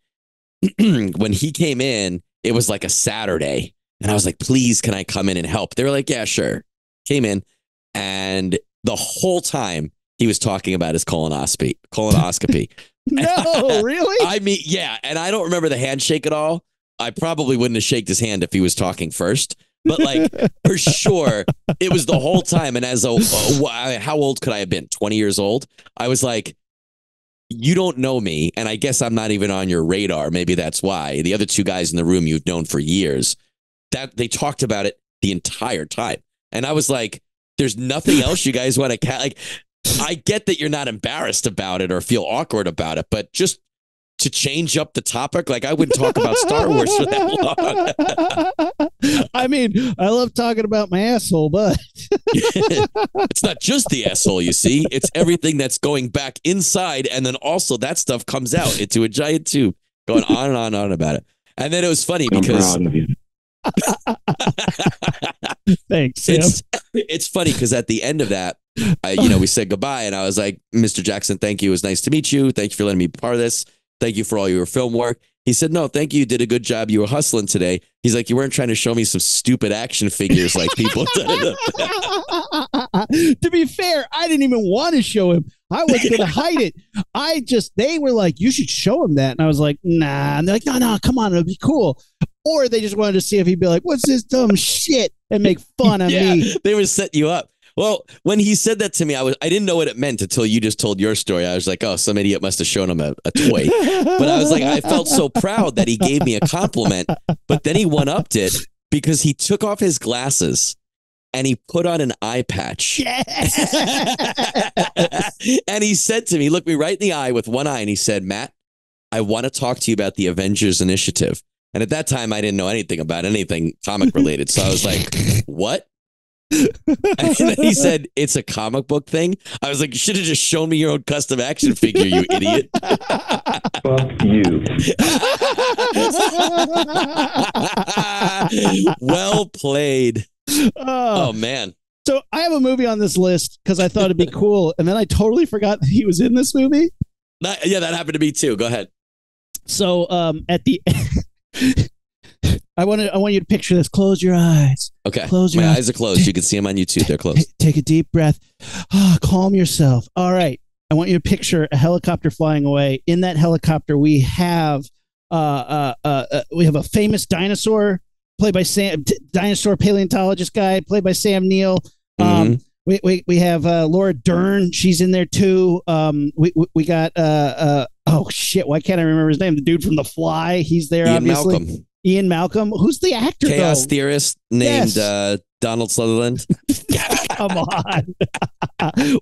B: When he came in, it was like a Saturday. And I was like, please, can I come in and help? They were like, yeah, sure. Came in. And the whole time he was talking about his colonoscopy.
A: No, really?
B: I mean, yeah. And I don't remember the handshake at all. I probably wouldn't have shaken his hand if he was talking first. But like, for sure, it was the whole time. And as how old could I have been? 20 years old? I was like, you don't know me. And I guess I'm not even on your radar. Maybe that's why. The other two guys in the room you've known for years, that they talked about it the entire time. And I was like, there's nothing else you guys want to like. I get that you're not embarrassed about it or feel awkward about it, but just to change up the topic, like I wouldn't talk about Star Wars for that
A: long. I mean, I love talking about my asshole, but
B: it's not just the asshole, you see. It's everything that's going back inside, and then also that stuff comes out into a giant tube, going on and on and on about it. And then it was funny because
A: thanks, Sam.
B: It's funny because at the end of that, we said goodbye, and I was like, Mr. Jackson, thank you. It was nice to meet you. Thank you for letting me be part of this. Thank you for all your film work. He said, no, thank you. You did a good job. You were hustling today. He's like, you weren't trying to show me some stupid action figures like people.
A: To be fair, I didn't even want to show him. I was going to hide it. They were like, you should show him that. And I was like, nah. And they're like, no, come on. It'll be cool. Or they just wanted to see if he'd be like, what's this dumb shit? And make fun of me.
B: They were setting you up. Well, when he said that to me, I didn't know what it meant until you just told your story. I was like, oh, some idiot must have shown him a toy. But I was like, I felt so proud that he gave me a compliment. But then he one-upped it because he took off his glasses and he put on an eye patch. Yeah. And he said to me, looked me right in the eye with one eye, and he said, Matt, I want to talk to you about the Avengers Initiative. And at that time, I didn't know anything about anything comic related. So I was like, what? And then he said, it's a comic book thing. I was like, you should have just shown me your own custom action figure, you idiot.
D: Fuck you.
B: Well played. Oh, man.
A: So I have a movie on this list because I thought it'd be cool. And then I totally forgot that he was in this movie.
B: Yeah, that happened to me too. Go ahead.
A: So at the I want you to picture this. Close your eyes.
B: Okay.
A: Close your
B: eyes. My eyes are closed. You can see them on YouTube. They're closed.
A: Take a deep breath. Calm yourself. All right. I want you to picture a helicopter flying away. In that helicopter, we have a famous dinosaur played by dinosaur paleontologist guy played by Sam Neill. We have Laura Dern. She's in there too. We got oh shit, why can't I remember his name? The dude from The Fly. He's there.
B: Ian
A: obviously.
B: Malcolm.
A: Ian Malcolm. Who's the actor?
B: Chaos theorist named Donald Sutherland.
A: Come on.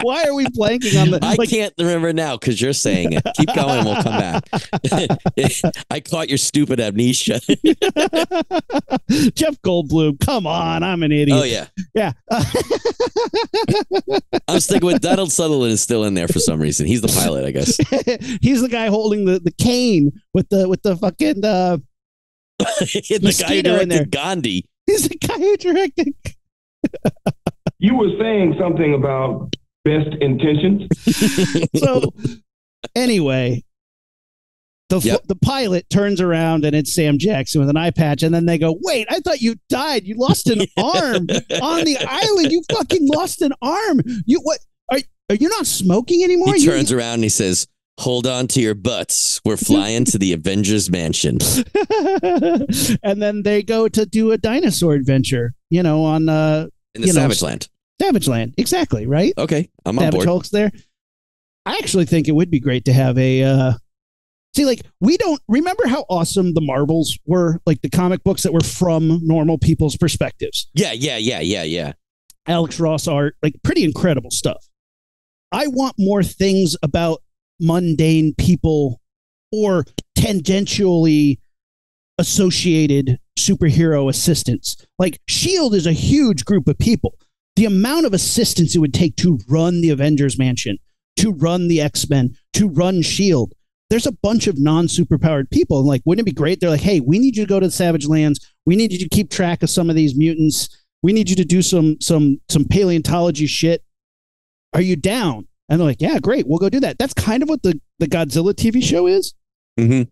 A: Why are we blanking on the?
B: I can't remember now because you're saying it. Keep going and we'll come back. I caught your stupid amnesia.
A: Jeff Goldblum. Come on. I'm an idiot.
B: Oh, yeah.
A: Yeah.
B: I'm sticking with Donald Sutherland is still in there for some reason. He's the pilot, I guess.
A: He's the guy holding the cane with the fucking
B: the guy who directed Gandhi.
A: He's the guy who directed.
D: You were saying something about best intentions.
A: So anyway, the pilot turns around and it's Sam Jackson with an eye patch, and then they go, "Wait, I thought you died. You lost an arm on the island. You fucking lost an arm. You what? Are you not smoking anymore?"
B: He turns around and he says, "Hold on to your butts. We're flying to the Avengers Mansion."
A: And then they go to do a dinosaur adventure, on
B: in the Savage Land.
A: Savage Land, exactly, right?
B: Okay, I'm on
A: Savage
B: board.
A: Hulk's there. I actually think it would be great to have a. See, like, we don't remember how awesome the Marvels were, like the comic books that were from normal people's perspectives.
B: Yeah.
A: Alex Ross art, like pretty incredible stuff. I want more things about mundane people or tangentially associated superhero assistants. Like S.H.I.E.L.D. is a huge group of people. The amount of assistance it would take to run the Avengers Mansion, to run the X-Men, to run S.H.I.E.L.D. There's a bunch of non-superpowered people. And like, wouldn't it be great? They're like, hey, we need you to go to the Savage Lands. We need you to keep track of some of these mutants. We need you to do some paleontology shit. Are you down? And they're like, yeah, great. We'll go do that. That's kind of what the Godzilla TV show is.
B: Mm-hmm.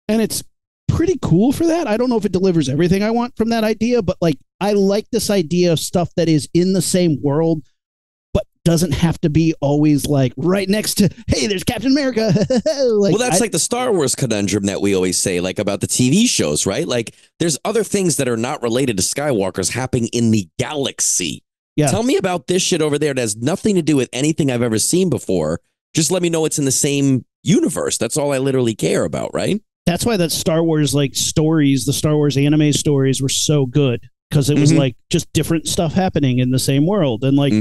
A: And it's pretty cool for that. I don't know if it delivers everything I want from that idea, but like, I like this idea of stuff that is in the same world, but doesn't have to be always like right next to, hey, there's Captain America.
B: Well, that's like the Star Wars conundrum that we always say, like about the TV shows, right? Like there's other things that are not related to Skywalkers happening in the galaxy. Yeah. Tell me about this shit over there that has nothing to do with anything I've ever seen before. Just let me know it's in the same universe. That's all I literally care about, right?
A: That's why that Star Wars like stories, the Star Wars anime stories were so good, because it was like just different stuff happening in the same world. And like,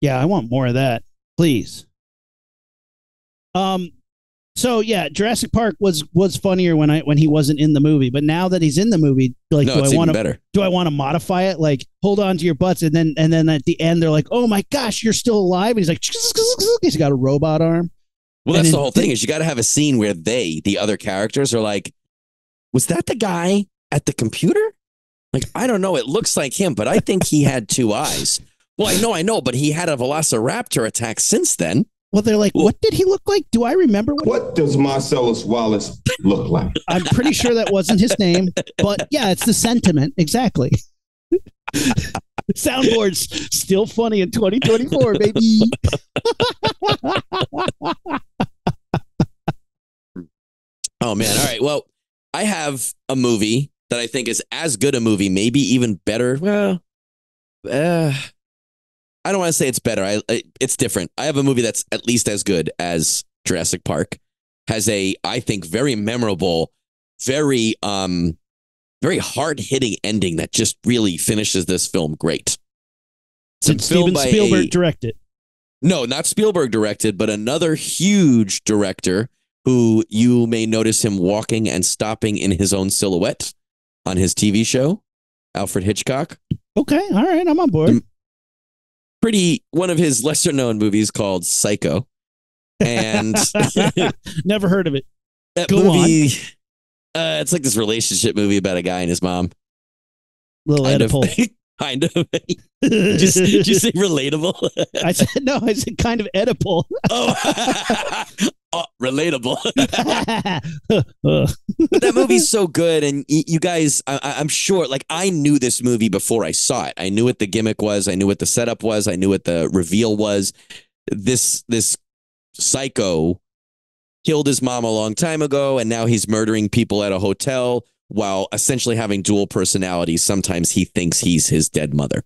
A: yeah, I want more of that, please. So yeah, Jurassic Park was funnier when he wasn't in the movie, but now that he's in the movie, like, do I want to modify it? Like, hold on to your butts, and then at the end they're like, oh my gosh, you're still alive, and he's like, he's got a robot arm.
B: Well, that's the whole thing, is you got to have a scene where the other characters are like, was that the guy at the computer? Like, I don't know, it looks like him, but I think he had two eyes. Well, I know, but he had a velociraptor attack since then.
A: Well, they're like, what did he look like? Do I remember?
D: What does Marcellus Wallace look like?
A: I'm pretty sure that wasn't his name, but yeah, it's the sentiment. Exactly. Soundboard's still funny in 2024, baby.
B: Oh, man. All right. Well, I have a movie that I think is as good a movie, maybe even better. Well, I don't want to say it's better. It's different. I have a movie that's at least as good as Jurassic Park. Has I think, very memorable, very hard-hitting ending that just really finishes this film great.
A: Did Steven Spielberg direct it?
B: No, not Spielberg directed, but another huge director who you may notice him walking and stopping in his own silhouette on his TV show, Alfred Hitchcock.
A: Okay, all right, I'm on board.
B: One of his lesser known movies called Psycho, and
A: never heard of it.
B: That movie, it's like this relationship movie about a guy and his mom.
A: Little Oedipal.
B: Kind of. Did you say relatable?
A: I said kind of Oedipal.
B: Relatable. But that movie's so good, and you guys, I'm sure, like, I knew this movie before I saw it. I knew what the gimmick was. I knew what the setup was. I knew what the reveal was. This psycho killed his mom a long time ago, and now he's murdering people at a hotel while essentially having dual personalities. Sometimes he thinks he's his dead mother.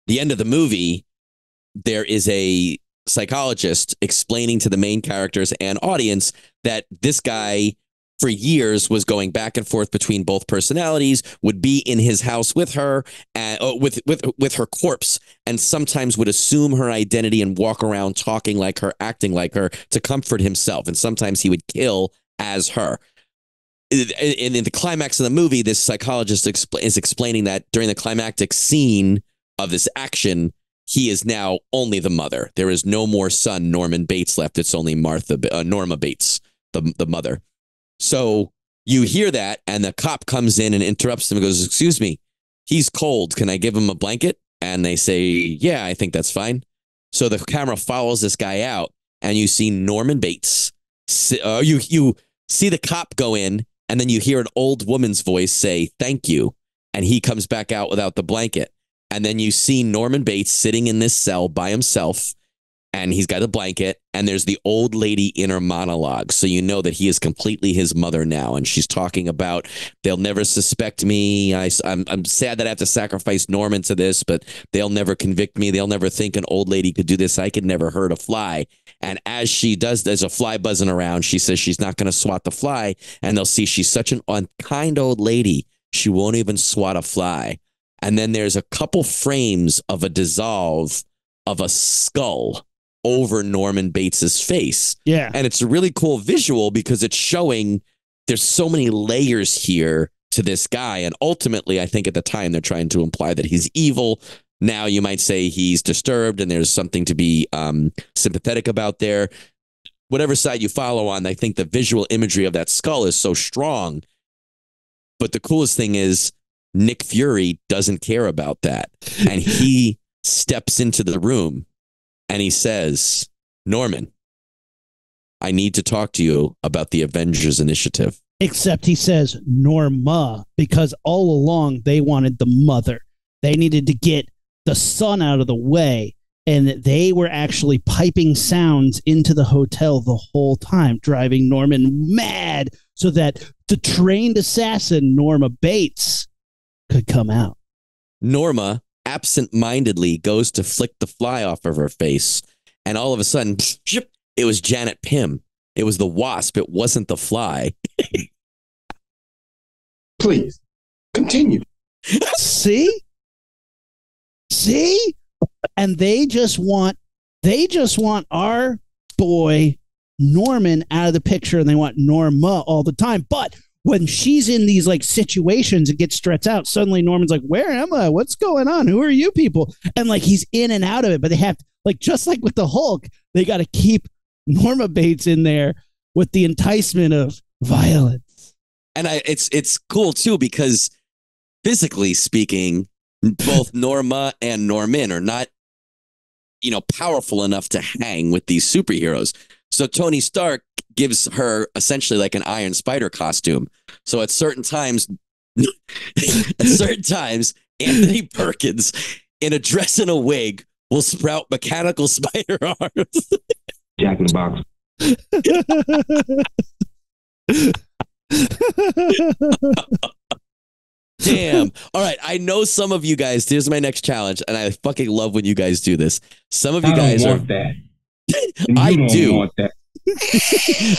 B: The end of the movie, there is a psychologist explaining to the main characters and audience that this guy for years was going back and forth between both personalities, would be in his house with her and with her corpse, and sometimes would assume her identity and walk around talking like her, acting like her to comfort himself. And sometimes he would kill as her. In the climax of the movie, this psychologist is explaining that during the climactic scene of this action, he is now only the mother. There is no more son, Norman Bates, left. It's only Norma Bates, the mother. So you hear that, and the cop comes in and interrupts them and goes, "Excuse me, he's cold. Can I give him a blanket?" And they say, "Yeah, I think that's fine." So the camera follows this guy out, and you see Norman Bates. You see the cop go in, and then you hear an old woman's voice say, "Thank you." And he comes back out without the blanket. And then you see Norman Bates sitting in this cell by himself, and he's got a blanket, and there's the old lady in her monologue. So you know that he is completely his mother now. And she's talking about, they'll never suspect me. I'm sad that I have to sacrifice Norman to this, but they'll never convict me. They'll never think an old lady could do this. I could never hurt a fly. And as she does, there's a fly buzzing around. She says she's not going to swat the fly. And they'll see she's such an unkind old lady. She won't even swat a fly. And then there's a couple frames of a dissolve of a skull over Norman Bates's face.
A: Yeah.
B: And it's a really cool visual because it's showing there's so many layers here to this guy. And ultimately, I think at the time they're trying to imply that he's evil. Now you might say he's disturbed and there's something to be sympathetic about there. Whatever side you follow on, I think the visual imagery of that skull is so strong. But the coolest thing is Nick Fury doesn't care about that. And he steps into the room and he says, "Norman, I need to talk to you about the Avengers Initiative."
A: Except he says Norma, because all along they wanted the mother. They needed to get the son out of the way. And they were actually piping sounds into the hotel the whole time, driving Norman mad so that the trained assassin, Norma Bates, could come out.
B: Norma absent-mindedly goes to flick the fly off of her face, and all of a sudden, it was Janet Pym. It was the wasp. It wasn't the fly.
D: Please, continue.
A: See? And they just want our boy Norman out of the picture, and they want Norma all the time. But when she's in these like situations and gets stretched out, suddenly Norman's like, "Where am I? What's going on? Who are you people?" And like he's in and out of it, but they have like, just like with the Hulk, they got to keep Norma Bates in there with the enticement of violence.
B: And it's cool too, because physically speaking, both Norma and Norman are not, powerful enough to hang with these superheroes. So Tony Stark gives her essentially like an Iron Spider costume. So at certain times, Anthony Perkins in a dress and a wig will sprout mechanical spider arms.
D: Jack in the Box.
B: Damn. All right. I know some of you guys, here's my next challenge, and I fucking love when you guys do this. Some of you guys
D: want that.
B: I do.
D: Want that.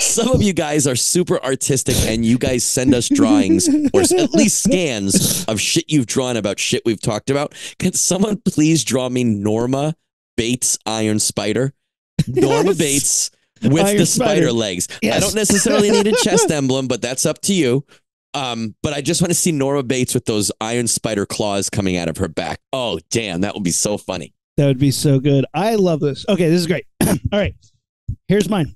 B: Some of you guys are super artistic, and you guys send us drawings or at least scans of shit you've drawn about shit we've talked about. Can someone please draw me Norma Bates Iron Spider? Norma Bates with
A: Iron
B: the spider
A: Spider
B: legs.
A: Yes.
B: I don't necessarily need a chest emblem, but that's up to you. But I just want to see Norma Bates with those Iron Spider claws coming out of her back. Oh, damn, that would be so funny.
A: That would be so good. I love this. Okay, this is great. All right, here's mine.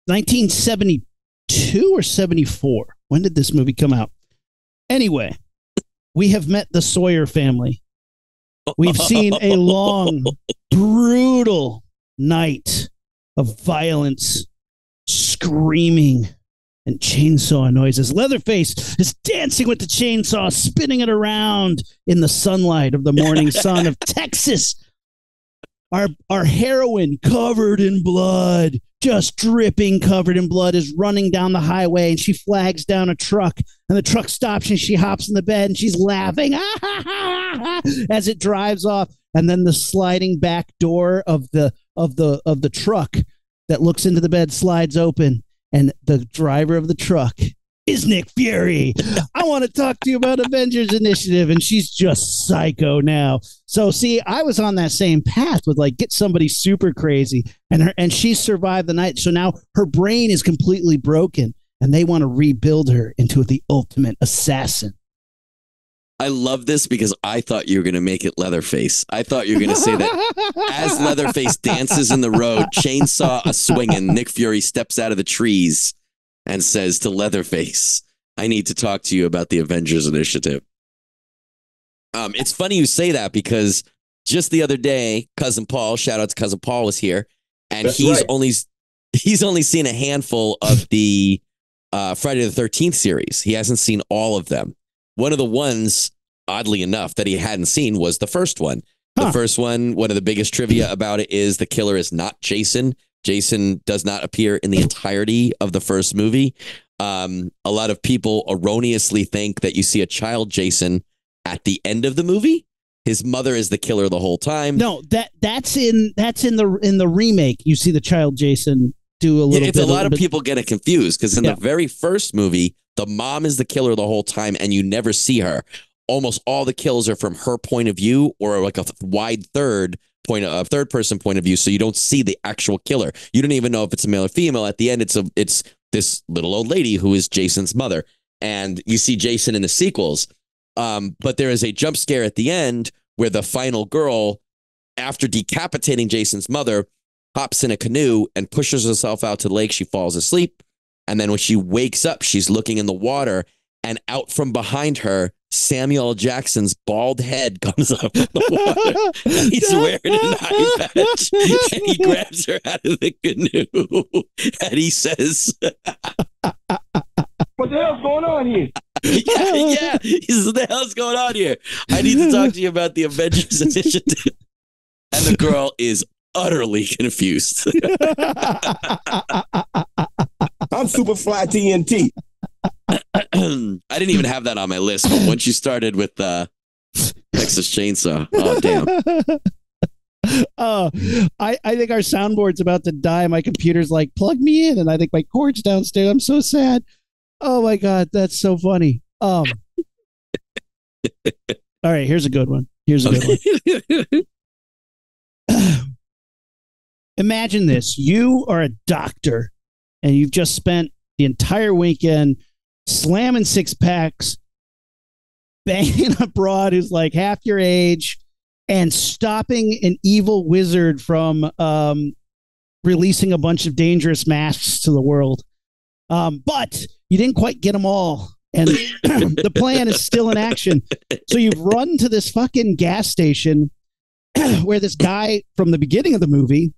A: 1972 or 74. When did this movie come out? Anyway, we have met the Sawyer family. We've seen a long, brutal night of violence, screaming, and chainsaw noises. Leatherface is dancing with the chainsaw, spinning it around in the sunlight of the morning sun of Texas. Our heroine, covered in blood, just dripping, covered in blood, is running down the highway, and she flags down a truck, and the truck stops, and she hops in the bed, and she's laughing as it drives off. And then the sliding back door of the truck that looks into the bed slides open, and the driver of the truck is Nick Fury. I want to talk to you about Avengers Initiative, and she's just psycho now. So see, I was on that same path with like get somebody super crazy, and she survived the night. So now her brain is completely broken, and they want to rebuild her into the ultimate assassin.
B: I love this because I thought you were going to make it Leatherface. I thought you were going to say that as Leatherface dances in the road, chainsaw a swinging, Nick Fury steps out of the trees and says to Leatherface, I need to talk to you about the Avengers Initiative. It's funny you say that because just the other day, Cousin Paul, shout out to Cousin Paul, was here, and he's only seen a handful of the Friday the 13th series. He hasn't seen all of them. One of the ones, oddly enough, that he hadn't seen was the first one. The first one, one of the biggest trivia about it is the killer is not Jason. Jason does not appear in the entirety of the first movie. A lot of people erroneously think that you see a child Jason at the end of the movie. His mother is the killer the whole time.
A: No, that's in the remake. You see the child Jason do a little.
B: It's a lot of people get it confused because in the very first movie, the mom is the killer the whole time, and you never see her. Almost all the kills are from her point of view, or like a wide third person point of view, so you don't see the actual killer. You don't even know if it's a male or female. At the end, it's this little old lady who is Jason's mother, and you see Jason in the sequels. But there is a jump scare at the end where the final girl, after decapitating Jason's mother, hops in a canoe and pushes herself out to the lake. She falls asleep. And then when she wakes up, she's looking in the water, and out from behind her, Samuel L. Jackson's bald head comes up from the water. He's wearing an eye patch, and he grabs her out of the canoe, and he says,
C: What the hell's going on here?
B: yeah. He says, what the hell's going on here? I need to talk to you about the Avengers Initiative. And the girl is utterly confused.
C: I'm Superfly TNT.
B: I didn't even have that on my list, but once you started with Texas Chainsaw, oh damn.
A: I think our soundboard's about to die. My computer's like, plug me in, and I think my cord's downstairs. I'm so sad. Oh my god, that's so funny. All right, here's a good one. Imagine this. You are a doctor, and you've just spent the entire weekend slamming six packs, banging a broad who's like half your age, and stopping an evil wizard from releasing a bunch of dangerous masks to the world. But you didn't quite get them all, and the plan is still in action. So you've run to this fucking gas station where this guy from the beginning of the movie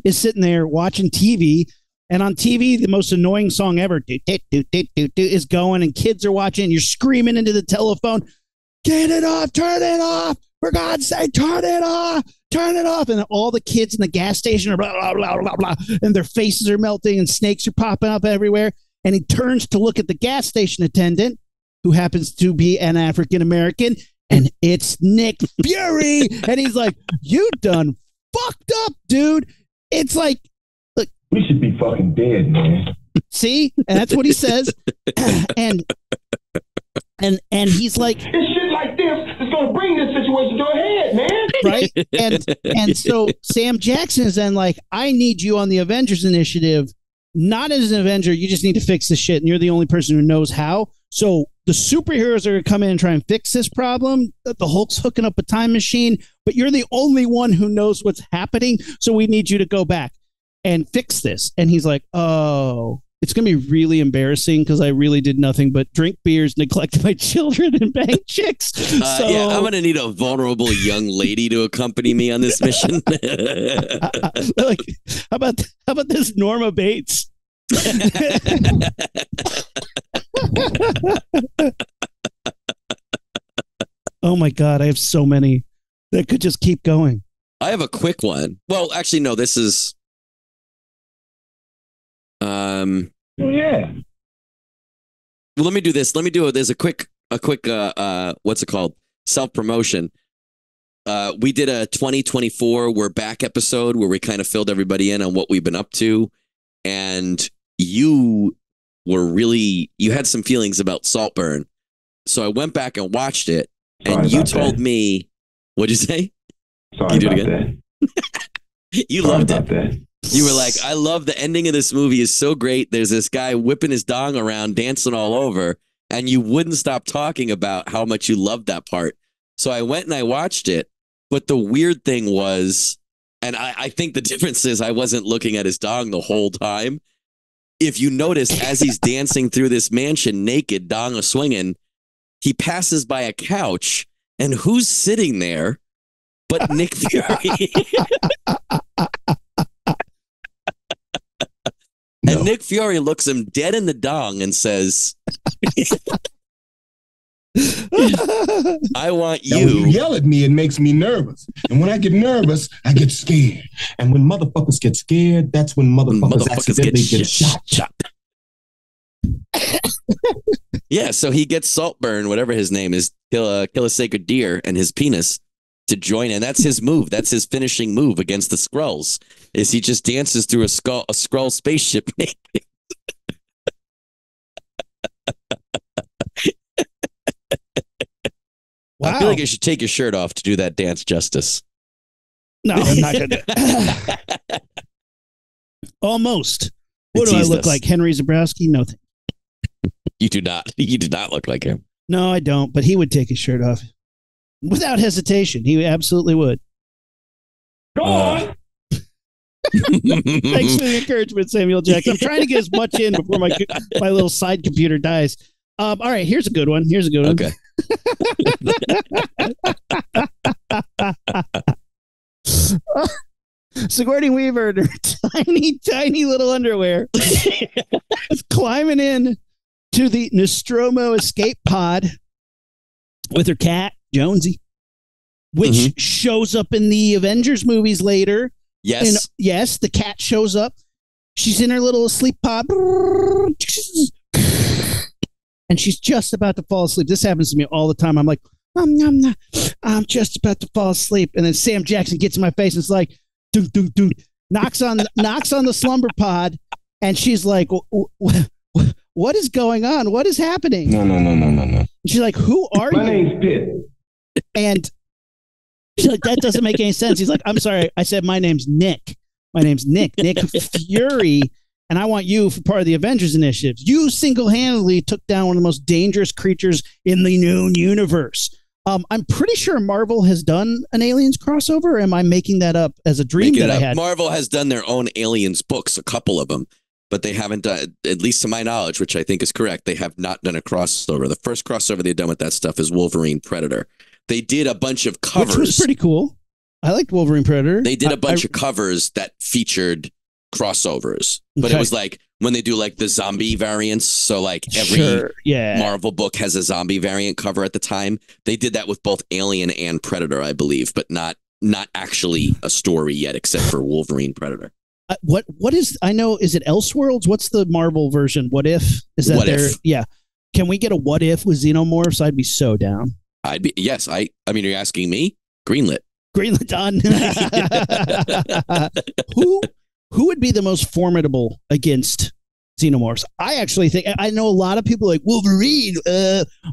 A: is sitting there watching TV, and on TV, the most annoying song ever is going, and kids are watching, and you're screaming into the telephone, get it off, turn it off, for God's sake, turn it off, and all the kids in the gas station are blah, blah, blah, blah, blah, and their faces are melting, and snakes are popping up everywhere, and he turns to look at the gas station attendant, who happens to be an African-American, and it's Nick Fury, and he's like, you done fucked up, dude. It's like, look,
D: We should be fucking dead, man.
A: see, and that's what he says, and he's like,
C: It's shit like this that's gonna bring this situation to a head, man.
A: right, and so Sam Jackson is then like, I need you on the Avengers Initiative, not as an Avenger. You just need to fix this shit, and you're the only person who knows how. So the superheroes are going to come in and try and fix this problem. The Hulk's hooking up a time machine, but you're the only one who knows what's happening. So we need you to go back and fix this. And he's like, oh, it's going to be really embarrassing because I really did nothing but drink beers, neglect my children, and bang chicks. So
B: Yeah, I'm going to need a vulnerable young lady to accompany me on this mission.
A: like, how about this Norma Bates? Oh my God, I have so many that could just keep going.
B: I have a quick one. Well, actually, no, this is...
C: Oh, yeah.
B: Well, let me do this. There's a quick, what's it called? Self-promotion. We did a 2024 We're Back episode where we kind of filled everybody in on what we've been up to. and you had some feelings about Saltburn. So I went back and watched it, and you told me, what'd you say?
D: Sorry about that.
B: You loved it. You were like, I love the ending of this movie is so great. There's this guy whipping his dong around, dancing all over, and you wouldn't stop talking about how much you loved that part. So I went and I watched it, but the weird thing was, and I think the difference is I wasn't looking at his dong the whole time. If you notice, as he's dancing through this mansion naked, dong a swinging, he passes by a couch, and who's sitting there but Nick Fury?
D: No.
B: And Nick Fury looks him dead in the dong and says, I want
F: Now, when you
B: you.
F: yell at me, it makes me nervous. And when I get nervous, I get scared. And when motherfuckers get scared, that's when motherfuckers accidentally get shot.
B: Yeah, so he gets Saltburn, whatever his name is, kill a sacred deer and his penis to join, and that's his move. That's his finishing move against the Skrulls. Is he just dances through a Skrull spaceship naked.
A: Wow.
B: I feel like you should take your shirt off to do that dance justice.
A: No, I'm not going to. Almost. What do I
B: Teased
A: look
B: us.
A: like? Henry Zabrowski? No,
B: You do not. You do not look like him.
A: no, I don't. But he would take his shirt off without hesitation. He absolutely would.
F: Go on.
A: Thanks for the encouragement, Samuel Jackson. I'm trying to get as much in before my little side computer dies. All right, here's a good one.
B: Okay.
A: Sigourney Weaver in her tiny little underwear is climbing in to the Nostromo escape pod with her cat, Jonesy, which shows up in the Avengers movies later.
B: Yes.
A: And yes, the cat shows up. She's in her little sleep pod. And she's just about to fall asleep. This happens to me all the time. I'm like, I'm just about to fall asleep. And then Sam Jackson gets in my face and it's like, dunk, dunk, dunk, knocks on the slumber pod. And she's like, what is going on? What is happening?
F: No.
A: And she's like, who are
F: My
A: you?
F: name's Pitt.
A: And she's like, that doesn't make any sense. He's like, I'm sorry. I said, my name's Nick. My name's Nick Fury. And I want you for part of the Avengers Initiative. You single-handedly took down one of the most dangerous creatures in the known universe. I'm pretty sure Marvel has done an Aliens crossover. Or am I making that up as a dream that I had?
B: Marvel has done their own Aliens books, a couple of them, but they haven't done, at least to my knowledge, which I think is correct, they have not done a crossover. The first crossover they've done with that stuff is Wolverine Predator. They did a bunch of covers.
A: Which was pretty cool. I liked Wolverine Predator.
B: They did a bunch of covers that featured crossovers, but it was like when they do like the zombie variants. So like every Marvel book has a zombie variant cover at the time. They did that with both Alien and Predator, I believe, but not actually a story yet, except for Wolverine Predator.
A: What is, I know, is it Elseworlds? What's the Marvel version? What If? Is that
B: What
A: their,
B: If?
A: yeah. Can we get a What If with Xenomorphs? I'd be so down.
B: I'd be, yes. I mean, you're asking me? Greenlit.
A: Greenlit done. Who would be the most formidable against Xenomorphs? I actually think, I know a lot of people like Wolverine.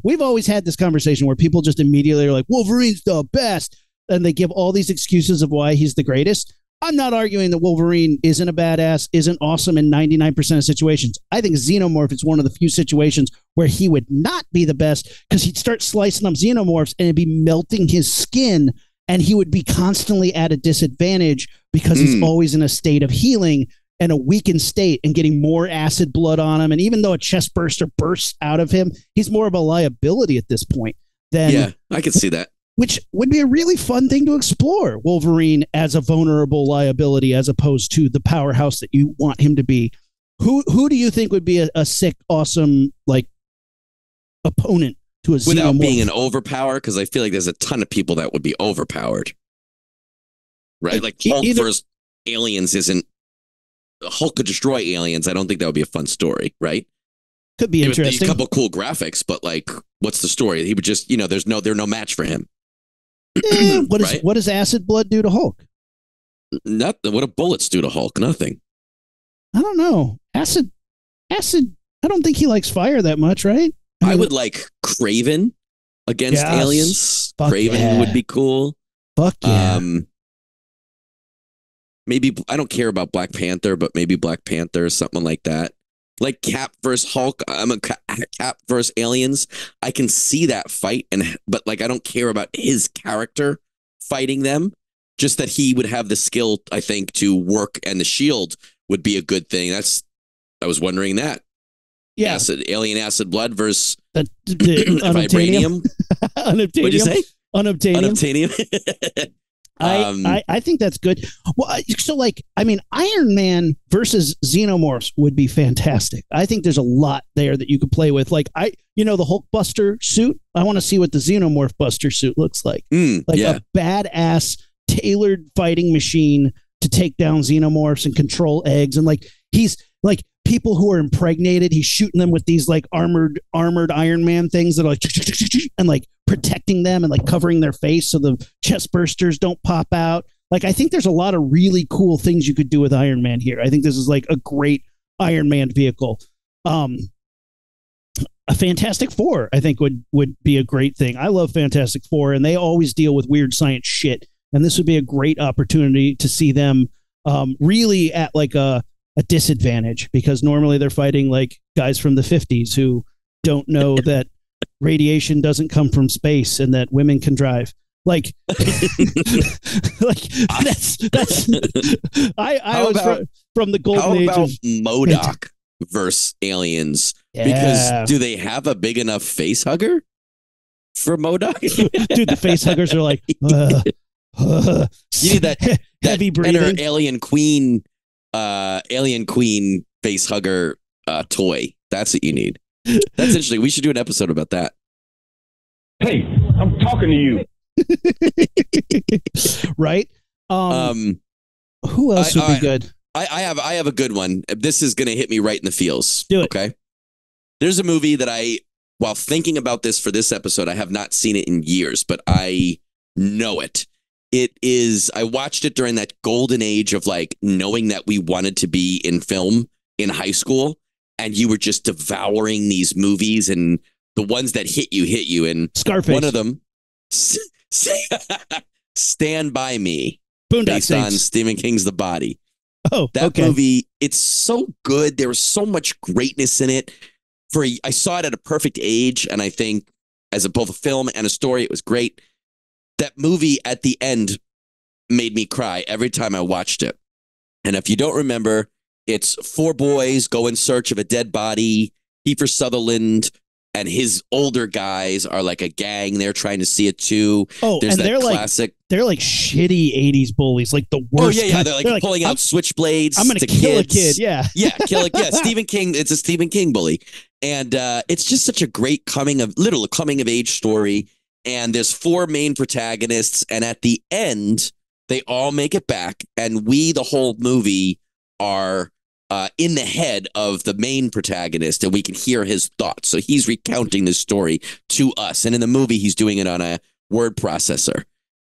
A: We've always had this conversation where people just immediately are like, Wolverine's the best. And they give all these excuses of why he's the greatest. I'm not arguing that Wolverine isn't a badass, isn't awesome in 99% of situations. I think Xenomorph is one of the few situations where he would not be the best because he'd start slicing up Xenomorphs and it'd be melting his skin and he would be constantly at a disadvantage because he's always in a state of healing and a weakened state and getting more acid blood on him. And even though a chest burster bursts out of him, he's more of a liability at this point than,
B: yeah, I can see that.
A: which would be a really fun thing to explore. Wolverine as a vulnerable liability as opposed to the powerhouse that you want him to be. Who do you think would be a sick, awesome, like, opponent to a
B: Without
A: Xenomorph?
B: being an overpower? Because I feel like there's a ton of people that would be overpowered. Right? Like Hulk versus aliens isn't... Hulk could destroy aliens. I don't think that would be a fun story, right?
A: Could be interesting.
B: A couple cool graphics, but like, what's the story? He would just, they're no match for him.
A: What does acid blood do to Hulk?
B: Nothing. What do bullets do to Hulk? Nothing.
A: I don't know. Acid. I don't think he likes fire that much, right?
B: I would like Craven against
A: Yes.
B: aliens.
A: Fuck
B: Craven
A: yeah.
B: would be cool.
A: Fuck yeah.
B: Maybe I don't care about Black Panther, but maybe Black Panther or something like that. Like Cap versus Hulk. I'm a Cap versus aliens. I can see that fight, but like I don't care about his character fighting them. Just that he would have the skill, I think, to work, and the shield would be a good thing. I was wondering that.
A: Yeah.
B: Alien acid blood versus
A: The
B: vibranium.
A: Unobtainium.
B: What'd you say?
A: Unobtainium.
B: Unobtainium.
A: I think that's good. Well, so like, I mean, Iron Man versus Xenomorphs would be fantastic. I think there's a lot there that you could play with. Like the Hulk Buster suit. I want to see what the Xenomorph Buster suit looks like. A badass tailored fighting machine to take down Xenomorphs and control eggs. And like, he's like people who are impregnated. He's shooting them with these like armored Iron Man things that are like, and like protecting them and like covering their face so the chest bursters don't pop out. Like, I think there's a lot of really cool things you could do with Iron Man here. I think this is like a great Iron Man vehicle. A Fantastic Four, I think would be a great thing. I love Fantastic Four, and they always deal with weird science shit. And this would be a great opportunity to see them really at like a disadvantage, because normally they're fighting like guys from the 50s who don't know that radiation doesn't come from space and that women can drive. Like, like that's I was from the golden age of
B: MODOK versus aliens.
A: Yeah.
B: Because do they have a big enough face hugger for MODOK?
A: Dude, the face huggers are like,
B: you need that
A: heavy breathing.
B: Inner Alien Queen face hugger toy. That's what you need. That's interesting. We should do an episode about that.
D: Hey, I'm talking to you.
A: Right? Who else would be good?
B: I have a good one. This is going to hit me right in the feels.
A: Do it.
B: Okay. There's a movie that while thinking about this for this episode, I have not seen it in years, but I know it. I watched it during that golden age of like knowing that we wanted to be in film in high school, and you were just devouring these movies, and the ones that hit you. And
A: Scarface.
B: One of them, Stand By Me,
A: Boondock
B: based
A: Saints.
B: on Stephen King's The Body.
A: Oh,
B: that
A: okay.
B: movie, it's so good. There was so much greatness in it. I saw it at a perfect age, and I think as both a film and a story, it was great. That movie at the end made me cry every time I watched it. And if you don't remember, it's four boys go in search of a dead body. Kiefer Sutherland and his older guys are like a gang. They're trying to see it too.
A: Oh,
B: there's
A: and
B: that classic.
A: They're like shitty 80s bullies, like the worst.
B: Oh, yeah. They're like pulling out switchblades.
A: I'm going to kill a kid. Yeah.
B: Yeah, kill it. Yeah, Stephen King. It's a Stephen King bully. And it's just such a great coming of age story. And there's four main protagonists. And at the end, they all make it back. And the whole movie, are in the head of the main protagonist, and we can hear his thoughts. So he's recounting this story to us. And in the movie, he's doing it on a word processor.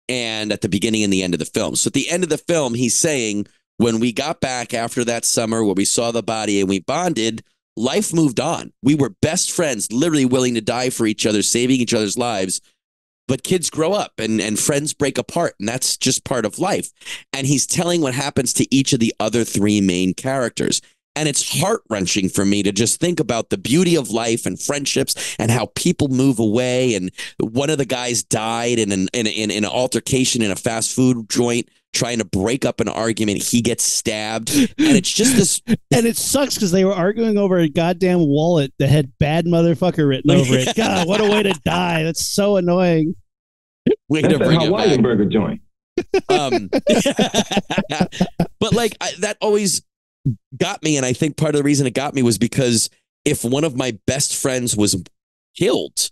B: And at the beginning and the end of the film. So at the end of the film, he's saying, when we got back after that summer where we saw the body and we bonded, life moved on. We were best friends, literally willing to die for each other, saving each other's lives. But kids grow up and friends break apart, and that's just part of life. And he's telling what happens to each of the other three main characters. And it's heart-wrenching for me to just think about the beauty of life and friendships and how people move away. And one of the guys died in an altercation in a fast food joint trying to break up an argument. He gets stabbed. And it's just this.
A: And it sucks because they were arguing over a goddamn wallet that had "bad motherfucker" written over it. God, what a way to die. That's so annoying.
B: Way to bring it back.
D: Burger joint.
B: But like that always got me. And I think part of the reason it got me was because if one of my best friends was killed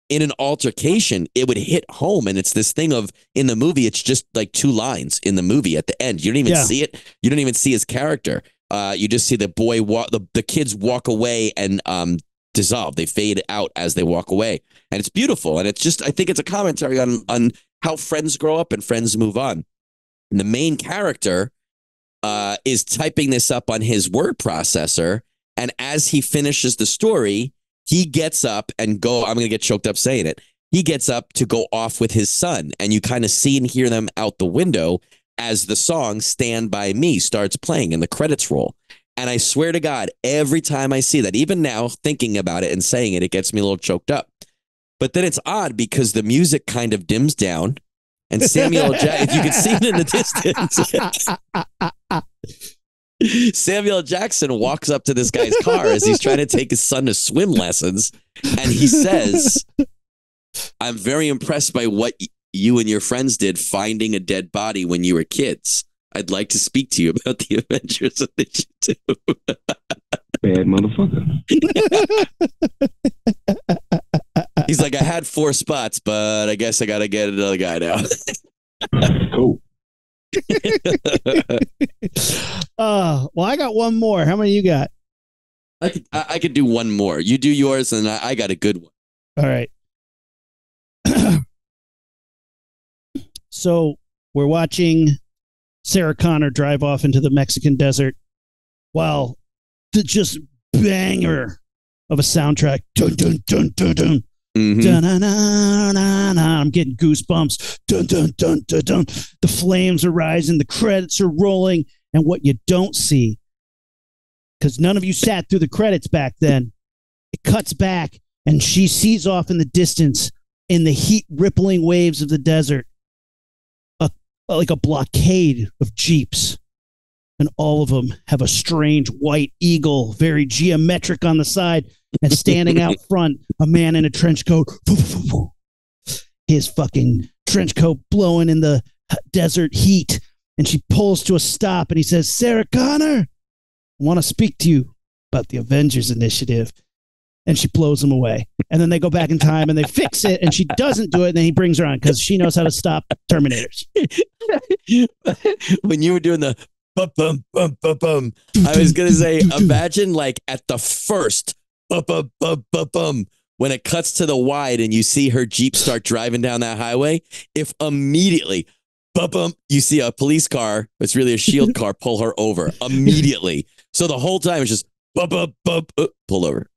B: in an altercation, it would hit home. And it's this thing of, in the movie, it's just like two lines in the movie at the end. You don't even see it. You don't even see his character. You just see the boy the kids walk away and dissolve. They fade out as they walk away. And it's beautiful. And it's just, I think it's a commentary on how friends grow up and friends move on. And the main character is typing this up on his word processor. And as he finishes the story, he gets up and I'm going to get choked up saying it. He gets up to go off with his son. And you kind of see and hear them out the window as the song Stand By Me starts playing and the credits roll. And I swear to God, every time I see that, even now thinking about it and saying it, it gets me a little choked up. But then it's odd because the music kind of dims down. And Samuel Jackson, if you can see it in the distance, Samuel Jackson walks up to this guy's car as he's trying to take his son to swim lessons. And he says, I'm very impressed by what you and your friends did finding a dead body when you were kids. I'd like to speak to you about the Avengers Initiative.
D: Bad motherfucker.
B: He's like, I had 4 spots, but I guess I got to get another guy now.
D: Cool.
A: Well, I got one more. How many you got?
B: I could do one more. You do yours, and I got a good one.
A: All right. So we're watching Sarah Connor drive off into the Mexican desert while the just banger of a soundtrack. Dun, dun, dun, dun, dun.
B: Mm-hmm.
A: Dun, dun, dun, dun, dun. I'm getting goosebumps. Dun, dun, dun, dun, dun. The flames are rising. The credits are rolling. And what you don't see, because none of you sat through the credits back then, it cuts back and she sees off in the distance in the heat rippling waves of the desert, like a blockade of Jeeps. And all of them have a strange white eagle, very geometric on the side, and standing out front, a man in a trench coat. His fucking trench coat blowing in the desert heat. And she pulls to a stop and he says, Sarah Connor, I want to speak to you about the Avengers Initiative. And she blows him away. And then they go back in time and they fix it. And she doesn't do it. And then he brings her on because she knows how to stop Terminators.
B: When you were doing the bum, bum, bum, bum, bum, I was going to say, imagine like at the first bum, bum, bum, bum, bum, when it cuts to the wide and you see her Jeep start driving down that highway, if immediately bum, bum, you see a police car, it's really a shield car, pull her over immediately. So the whole time it's just bum, bum, bum, pull over.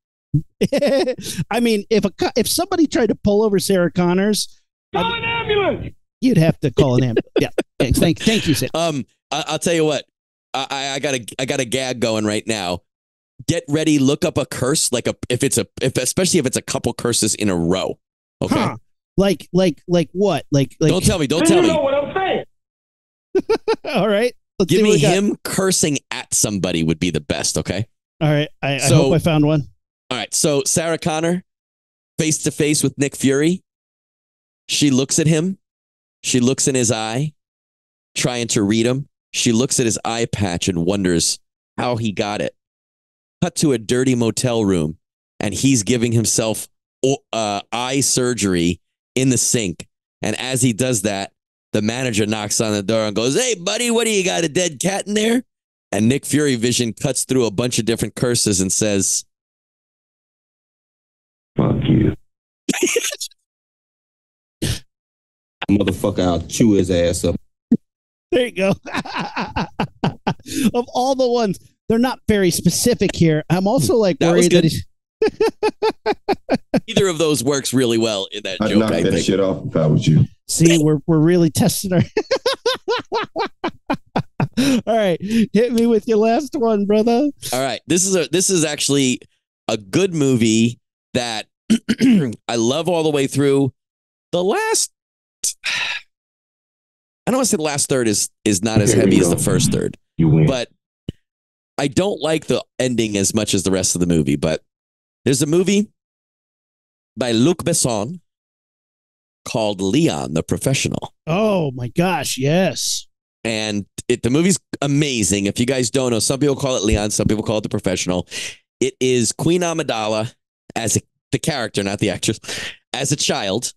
A: I mean, if somebody tried to pull over Sarah Connors,
C: Call an ambulance!
A: you'd have to call an ambulance. Yeah. Thank you, Sid.
B: I'll tell you what, I got a gag going right now. Get ready, look up a curse, like especially if it's a couple curses in a row. Okay.
A: Huh. Like what? Like
B: Don't tell me.
C: You know what I'm saying?
A: All right. Let's
B: Give
A: see what
B: me
A: we got.
B: him cursing at somebody would be the best. Okay.
A: All right. I
B: So-
A: hope I found one.
B: All right. So Sarah Connor, face to face with Nick Fury. She looks at him. She looks in his eye, trying to read him. She looks at his eye patch and wonders how he got it. Cut to a dirty motel room, and he's giving himself eye surgery in the sink. And as he does that, the manager knocks on the door and goes, "Hey, buddy, what do you got? A dead cat in there?" And Nick Fury vision cuts through a bunch of different curses and says,
D: Fuck you.
F: Motherfucker, I'll chew his ass up.
A: There you go. Of all the ones, they're not very specific here. I'm also like
B: That was
A: worried
B: good.
A: that he's
B: either of those works really well in that
D: I'd
B: joke,
D: knock
B: I
D: that
B: think.
D: shit off if I was you.
A: see, we're really testing our all right. Hit me with your last one, brother.
B: All right. This is actually a good movie that I love all the way through. The last, I don't want to say the last third is not as
D: Here we
B: heavy as
D: go.
B: the first third,
D: You win.
B: but I don't like the ending as much as the rest of the movie. But there's a movie by Luc Besson called Leon the Professional.
A: Oh my gosh, yes.
B: And the movie's amazing. If you guys don't know, some people call it Leon, some people call it The Professional. It is Queen Amidala as the character, not the actress, as a child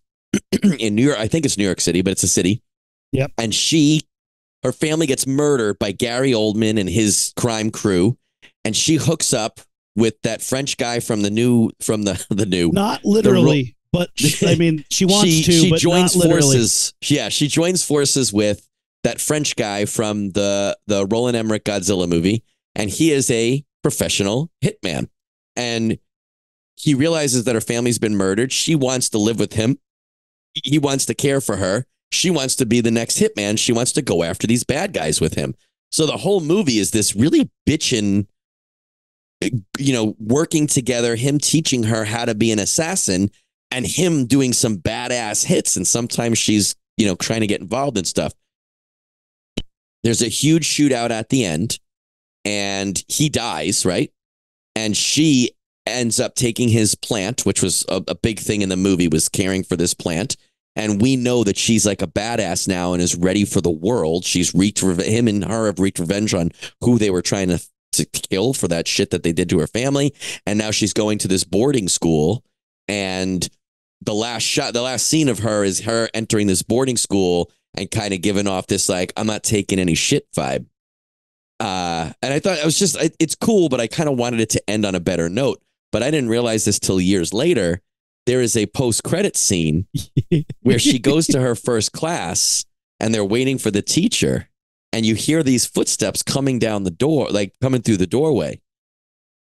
B: in New York. I think it's New York City, but it's a city.
A: Yep.
B: And her family gets murdered by Gary Oldman and his crime crew. And she hooks up with that French guy from the new.
A: Not literally, but I mean, she wants to,
B: she
A: but
B: joins
A: not literally.
B: forces. Yeah, she joins forces with that French guy from the Roland Emmerich Godzilla movie, and he is a professional hitman. And he realizes that her family's been murdered. She wants to live with him. He wants to care for her. She wants to be the next hitman. She wants to go after these bad guys with him. So the whole movie is this really bitchin', working together, him teaching her how to be an assassin and him doing some badass hits. And sometimes she's, trying to get involved in stuff. There's a huge shootout at the end and he dies, right? And she ends up taking his plant, which was a big thing in the movie, was caring for this plant. And we know that she's like a badass now and is ready for the world. She's him and her have wreaked revenge on who they were trying to kill for that shit that they did to her family. And now she's going to this boarding school. And the last scene of her is her entering this boarding school and kind of giving off this, like, I'm not taking any shit vibe. And I thought it's cool, but I kind of wanted it to end on a better note. But I didn't realize this till years later. There is a post-credit scene where she goes to her first class and they're waiting for the teacher. And you hear these footsteps coming down the door, like coming through the doorway.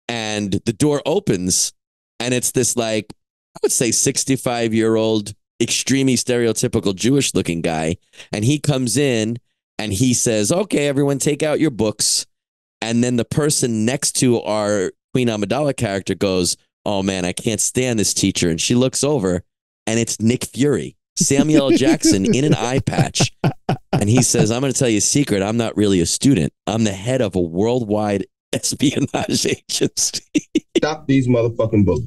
B: And the door opens and it's this, like, I would say 65-year-old, extremely stereotypical Jewish looking guy. And he comes in and he says, okay, everyone take out your books. And then the person next to our Queen Amidala character goes, oh man, I can't stand this teacher. And she looks over and it's Nick Fury, Samuel L. Jackson in an eye patch. And he says, I'm going to tell you a secret. I'm not really a student. I'm the head of a worldwide espionage agency.
F: Stop these motherfucking books.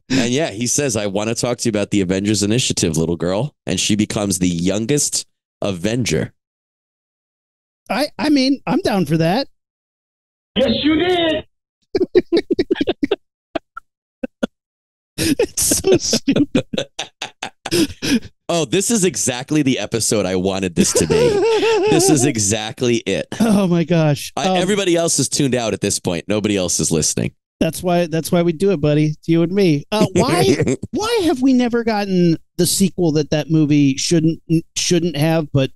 B: And yeah, he says, I want to talk to you about the Avengers Initiative, little girl. And she becomes the youngest Avenger.
A: I mean, I'm down for that.
D: Yes, you did.
A: It's so stupid.
B: Oh, this is exactly the episode I wanted this to be. This is exactly it.
A: Oh my gosh.
B: Everybody else is tuned out at this point. Nobody else is listening.
A: That's why we do it, buddy. It's you and me. Why have we never gotten the sequel that movie shouldn't have, but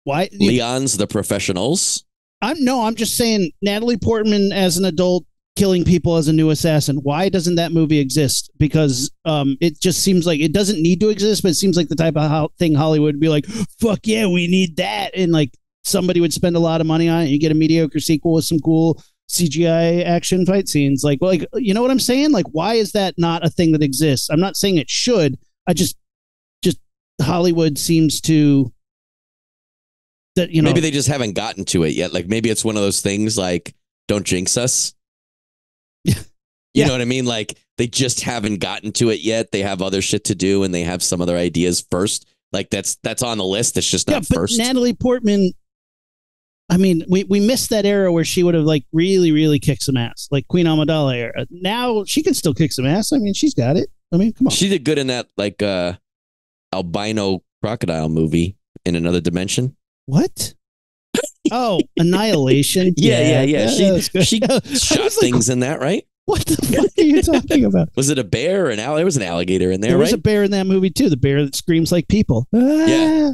A: why?
B: Leon's The Professionals.
A: I'm just saying Natalie Portman as an adult killing people as a new assassin. Why doesn't that movie exist? Because it just seems like it doesn't need to exist, but it seems like the type of thing Hollywood would be like, fuck yeah, we need that. And like somebody would spend a lot of money on it and you get a mediocre sequel with some cool CGI action fight scenes. Like, you know what I'm saying? Like, why is that not a thing that exists? I'm not saying it should. I just Hollywood seems to that,
B: maybe they just haven't gotten to it yet. Like maybe it's one of those things like, don't jinx us. You know what I mean? Like they just haven't gotten to it yet. They have other shit to do and they have some other ideas first. Like that's on the list. It's just not first.
A: Natalie Portman, I mean, we missed that era where she would have like really, really kicked some ass, like Queen Amidala era. Now she can still kick some ass. I mean, she's got it. I mean, come on.
B: She did good in that like albino crocodile movie in Another Dimension.
A: What? Oh, Annihilation.
B: Yeah. She shot
A: like,
B: things in that, right?
A: What the fuck are you talking about?
B: Was it a bear or there was an alligator in there,
A: There was
B: right?
A: a bear in that movie too. The bear that screams like people.
B: Yeah.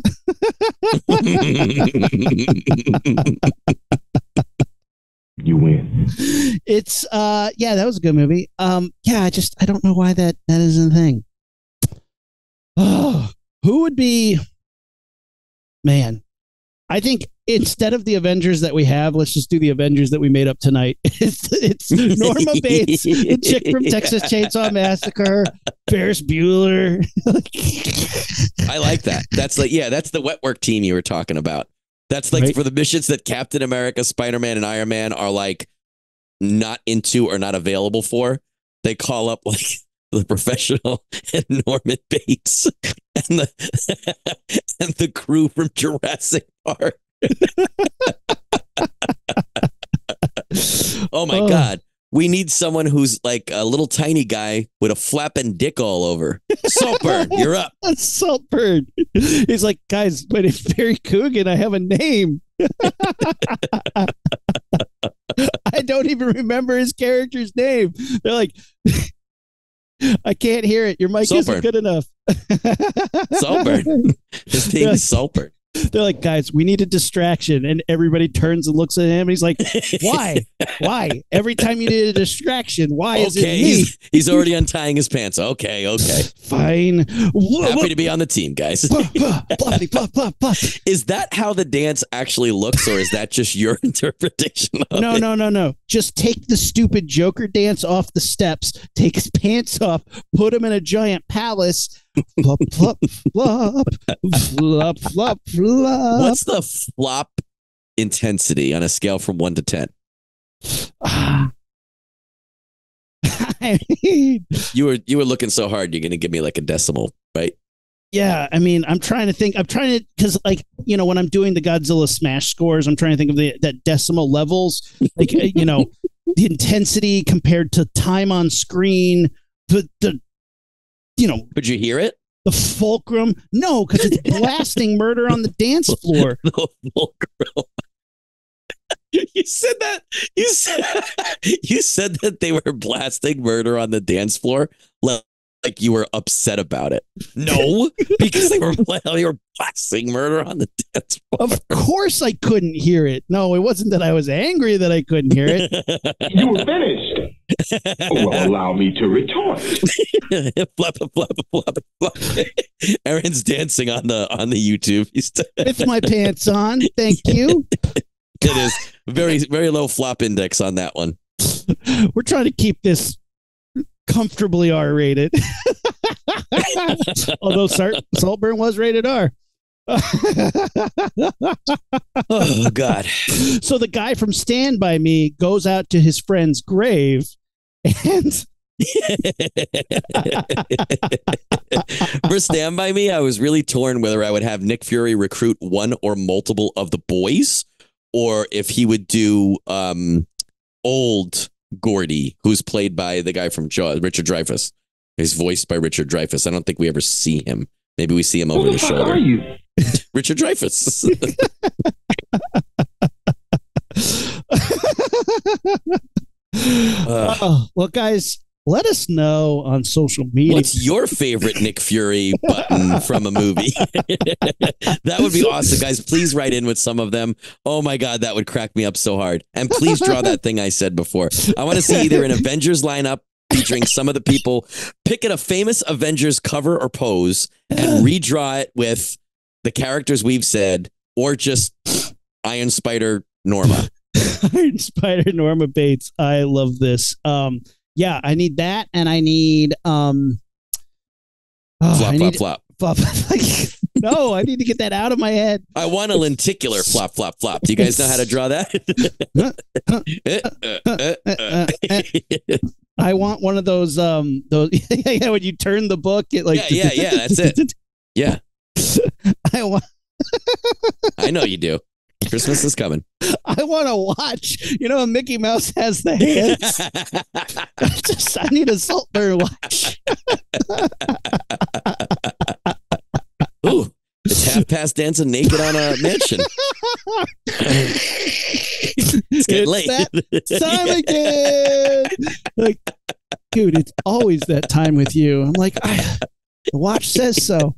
D: You win.
A: It's that was a good movie. I don't know why that isn't a thing. Oh, who would be, man? I think instead of the Avengers that we have, let's just do the Avengers that we made up tonight. It's Norma Bates, the chick from Texas Chainsaw Massacre, Ferris Bueller.
B: I like that. That's that's the wet work team you were talking about. That's like for the missions that Captain America, Spider-Man, and Iron Man are like not into or not available for. They call up like the Professional and Norman Bates and the crew from Jurassic Park. Oh my God. We need someone who's like a little tiny guy with a flapping dick all over. Saltburn, you're up.
A: Saltburn. He's like, guys, my name's Barry Coogan. I have a name. I don't even remember his character's name. They're like, I can't hear it. Your mic isn't good enough.
B: Saltburn. His name is Saltburn.
A: They're like, guys, we need a distraction. And everybody turns and looks at him. And he's like, why? Why? Every time you need a distraction, why is it me?
B: He's already untying his pants. Okay.
A: Fine.
B: Happy to be on the team, guys. Is that how the dance actually looks, or is that just your interpretation of it?
A: No. Just take the stupid Joker dance off the steps, take his pants off, put him in a giant palace. Flop, flop, flop, flop, flop, flop.
B: What's the flop intensity on a scale from 1 to 10?
A: I mean,
B: you were looking so hard. You're going to give me like a decimal, right?
A: Yeah, I mean, I'm trying to because like, you know, when I'm doing the Godzilla Smash scores, I'm trying to think of that decimal levels, like you know, the intensity compared to time on screen, the you know.
B: Could you hear it?
A: The fulcrum? No, because it's blasting murder on the dance floor.
B: The fulcrum. You said that. You said that they were blasting murder on the dance floor, like you were upset about it. No, because they were blasting murder on the dance floor.
A: Of course, I couldn't hear it. No, it wasn't that I was angry that I couldn't hear it.
D: You were finished. Well, allow me to retort.
B: Flap, flap, flap, flap. Aaron's dancing on the YouTube.
A: With my pants on. Thank you.
B: It is very, very low flop index on that one.
A: We're trying to keep this comfortably R-rated. Although Saltburn was rated R.
B: Oh, God.
A: So the guy from Stand By Me goes out to his friend's grave and...
B: For Stand By Me, I was really torn whether I would have Nick Fury recruit one or multiple of the boys, or if he would do old Gordy, who's played by the guy from Jaws, Richard Dreyfuss. He's voiced by Richard Dreyfuss. I don't think we ever see him. Maybe we see him over the shoulder. Who are you? Richard Dreyfuss.
A: Well, guys, let us know on social media.
B: What's your favorite Nick Fury button from a movie? That would be awesome, guys. Please write in with some of them. Oh my God, that would crack me up so hard. And please draw that thing I said before. I want to see either an Avengers lineup featuring some of the people, pick at a famous Avengers cover or pose, and redraw it with the characters we've said, or just Iron Spider Norma.
A: Iron Spider Norma Bates. I love this. Yeah, I need that, and I need
B: flop, flop.
A: No, I need to get that out of my head.
B: I want a lenticular flop, flop, flop. Do you guys know how to draw that?
A: I want one of those when you turn the book, it like
B: yeah, that's it. Yeah. I know you do. Christmas is coming.
A: I want to watch. You know, Mickey Mouse has the hands. I need a Saltburn watch.
B: Ooh, it's half past dancing naked on a mansion. It's getting late.
A: That time again. Like, dude, it's always that time with you. I'm like, the watch says so.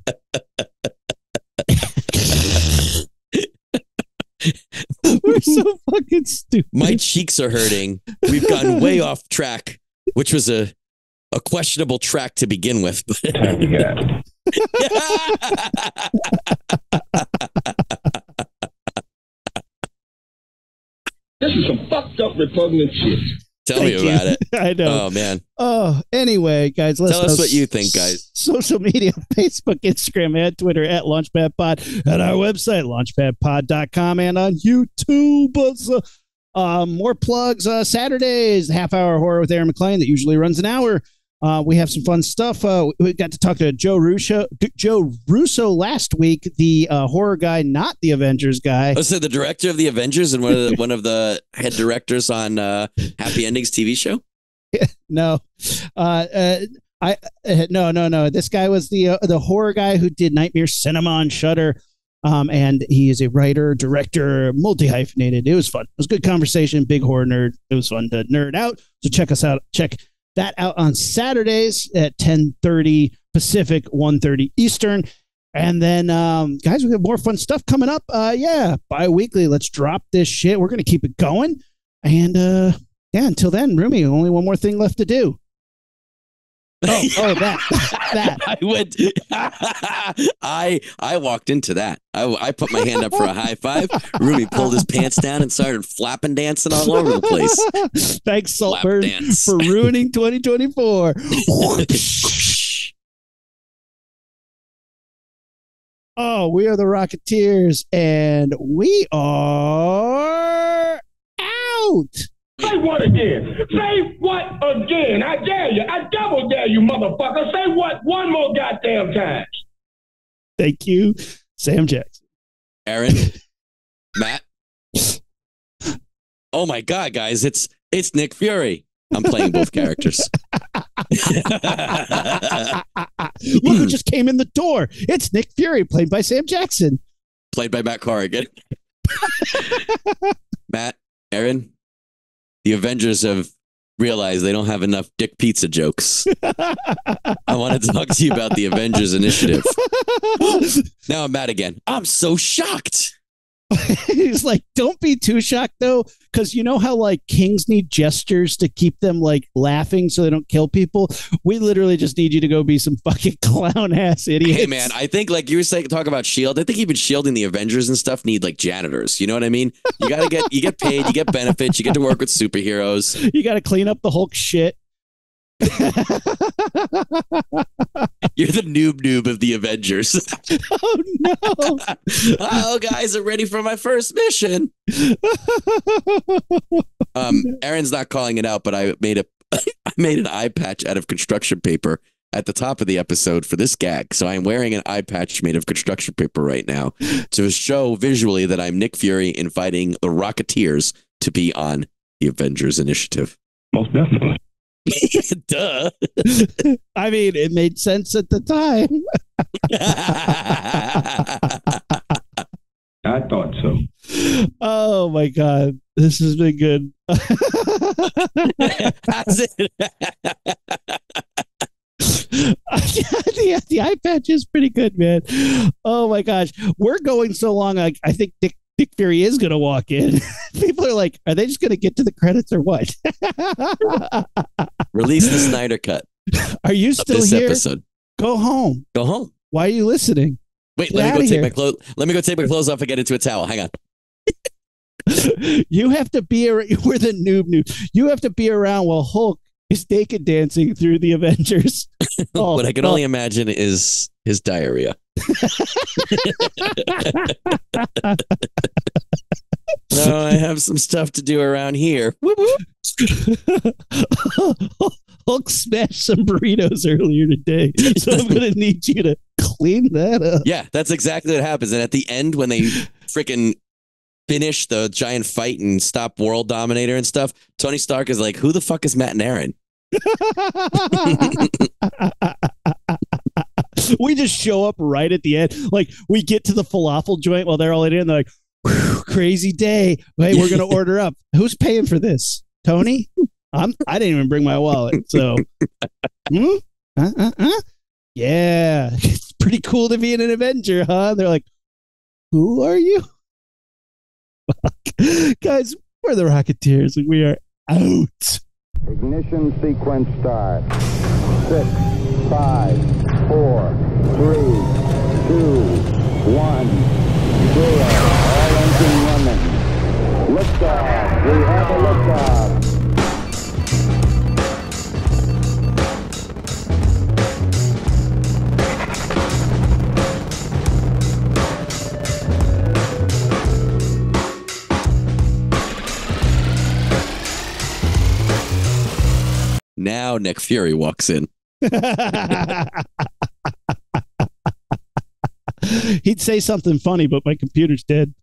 A: We're so fucking stupid.
B: My cheeks are hurting. We've gotten way off track, which was a questionable track to begin with.
F: This is some fucked up repugnant shit.
B: Tell me about it.
A: I know.
B: Oh, man.
A: Oh, anyway, guys,
B: tell us what you think, guys.
A: Social media, Facebook, Instagram, and Twitter at LaunchpadPod, at our website, launchpadpod.com, and on YouTube. More plugs. Saturdays, half-hour horror with Aaron McLean that usually runs an hour. We have some fun stuff. We got to talk to Joe Russo last week, the horror guy, not the Avengers guy.
B: Oh, so the director of the Avengers and one of the head directors on Happy Endings TV show?
A: No, no. This guy was the horror guy who did Nightmare Cinema on Shudder. And he is a writer, director, multi-hyphenated. It was fun. It was a good conversation. Big horror nerd. It was fun to nerd out. So check us out. Check That out on Saturdays at 10:30 Pacific, 1:30 Eastern. And then, guys, we have more fun stuff coming up. Bi-weekly. Let's drop this shit. We're going to keep it going. And, until then, Rumi, only one more thing left to do. That.
B: I went. I walked into that. I put my hand up for a high five. Rumi pulled his pants down and started flapping dancing all over the place.
A: Thanks, Saltburn, for ruining 2024. Oh, we are the Rocketeers, and we are out.
F: Say what again? Say what again? I dare you. I double dare you, motherfucker. Say what one more goddamn time.
A: Thank you, Sam Jackson.
B: Aaron, Matt. Oh my God, guys! It's Nick Fury. I'm playing both characters.
A: Look who just came in the door. It's Nick Fury, played by Sam Jackson.
B: Played by Matt Corrigan. Matt, Aaron, the Avengers have realized they don't have enough dick pizza jokes. I want to talk to you about the Avengers Initiative. Now I'm mad again. I'm so shocked.
A: He's like, don't be too shocked though, because you know how like kings need gestures to keep them like laughing so they don't kill people. We literally just need you to go be some fucking clown ass idiots.
B: Hey man, I think like you were saying, talk about Shield. I think even Shield and the Avengers and stuff need like janitors. You know what I mean? You get paid, you get benefits, you get to work with superheroes.
A: You got to clean up the Hulk shit.
B: You're the noob of the Avengers.
A: Oh no!
B: Oh, guys, I'm ready for my first mission. Aaron's not calling it out, but I made an eye patch out of construction paper at the top of the episode for this gag. So I'm wearing an eye patch made of construction paper right now to show visually that I'm Nick Fury inviting the Rocketeers to be on the Avengers Initiative.
F: Most definitely.
B: Duh.
A: I mean, it made sense at the time.
F: I thought so.
A: Oh my God. This has been good. The eye patch is pretty good, man. Oh my gosh. We're going so long. I think Nick Fury is going to walk in. People are like, are they just going to get to the credits or what?
B: Release the Snyder Cut.
A: Are you still
B: this
A: here?
B: Episode.
A: Go home.
B: Go home.
A: Why are you listening?
B: Wait,
A: Get
B: let me go take
A: here.
B: my clothes. Let me go take my clothes off and get into a towel. Hang on.
A: You have to be we're the noob. You have to be around while Hulk is naked dancing through the Avengers.
B: What I can only imagine is his diarrhea. No, I have some stuff to do around here. Whoop, whoop.
A: Hulk smashed some burritos earlier today, so I'm going to need you to clean that up.
B: Yeah, that's exactly what happens. And at the end, when they freaking finish the giant fight and stop World Dominator and stuff, Tony Stark is like, who the fuck is Matt and Aaron?
A: We just show up right at the end. Like, we get to the falafel joint while they're all in it, and they're like, crazy day. Hey, we're going to order up. Who's paying for this? Tony? I didn't even bring my wallet. So, yeah, it's pretty cool to be an Avenger, huh? They're like, who are you? Fuck. Guys, we're the Rocketeers, and we are out.
C: Ignition sequence start. 6, 5, 4, 3, 2, 1, 0. All engine running. Liftoff. We have a liftoff.
B: Now Nick Fury walks in.
A: He'd say something funny, but my computer's dead.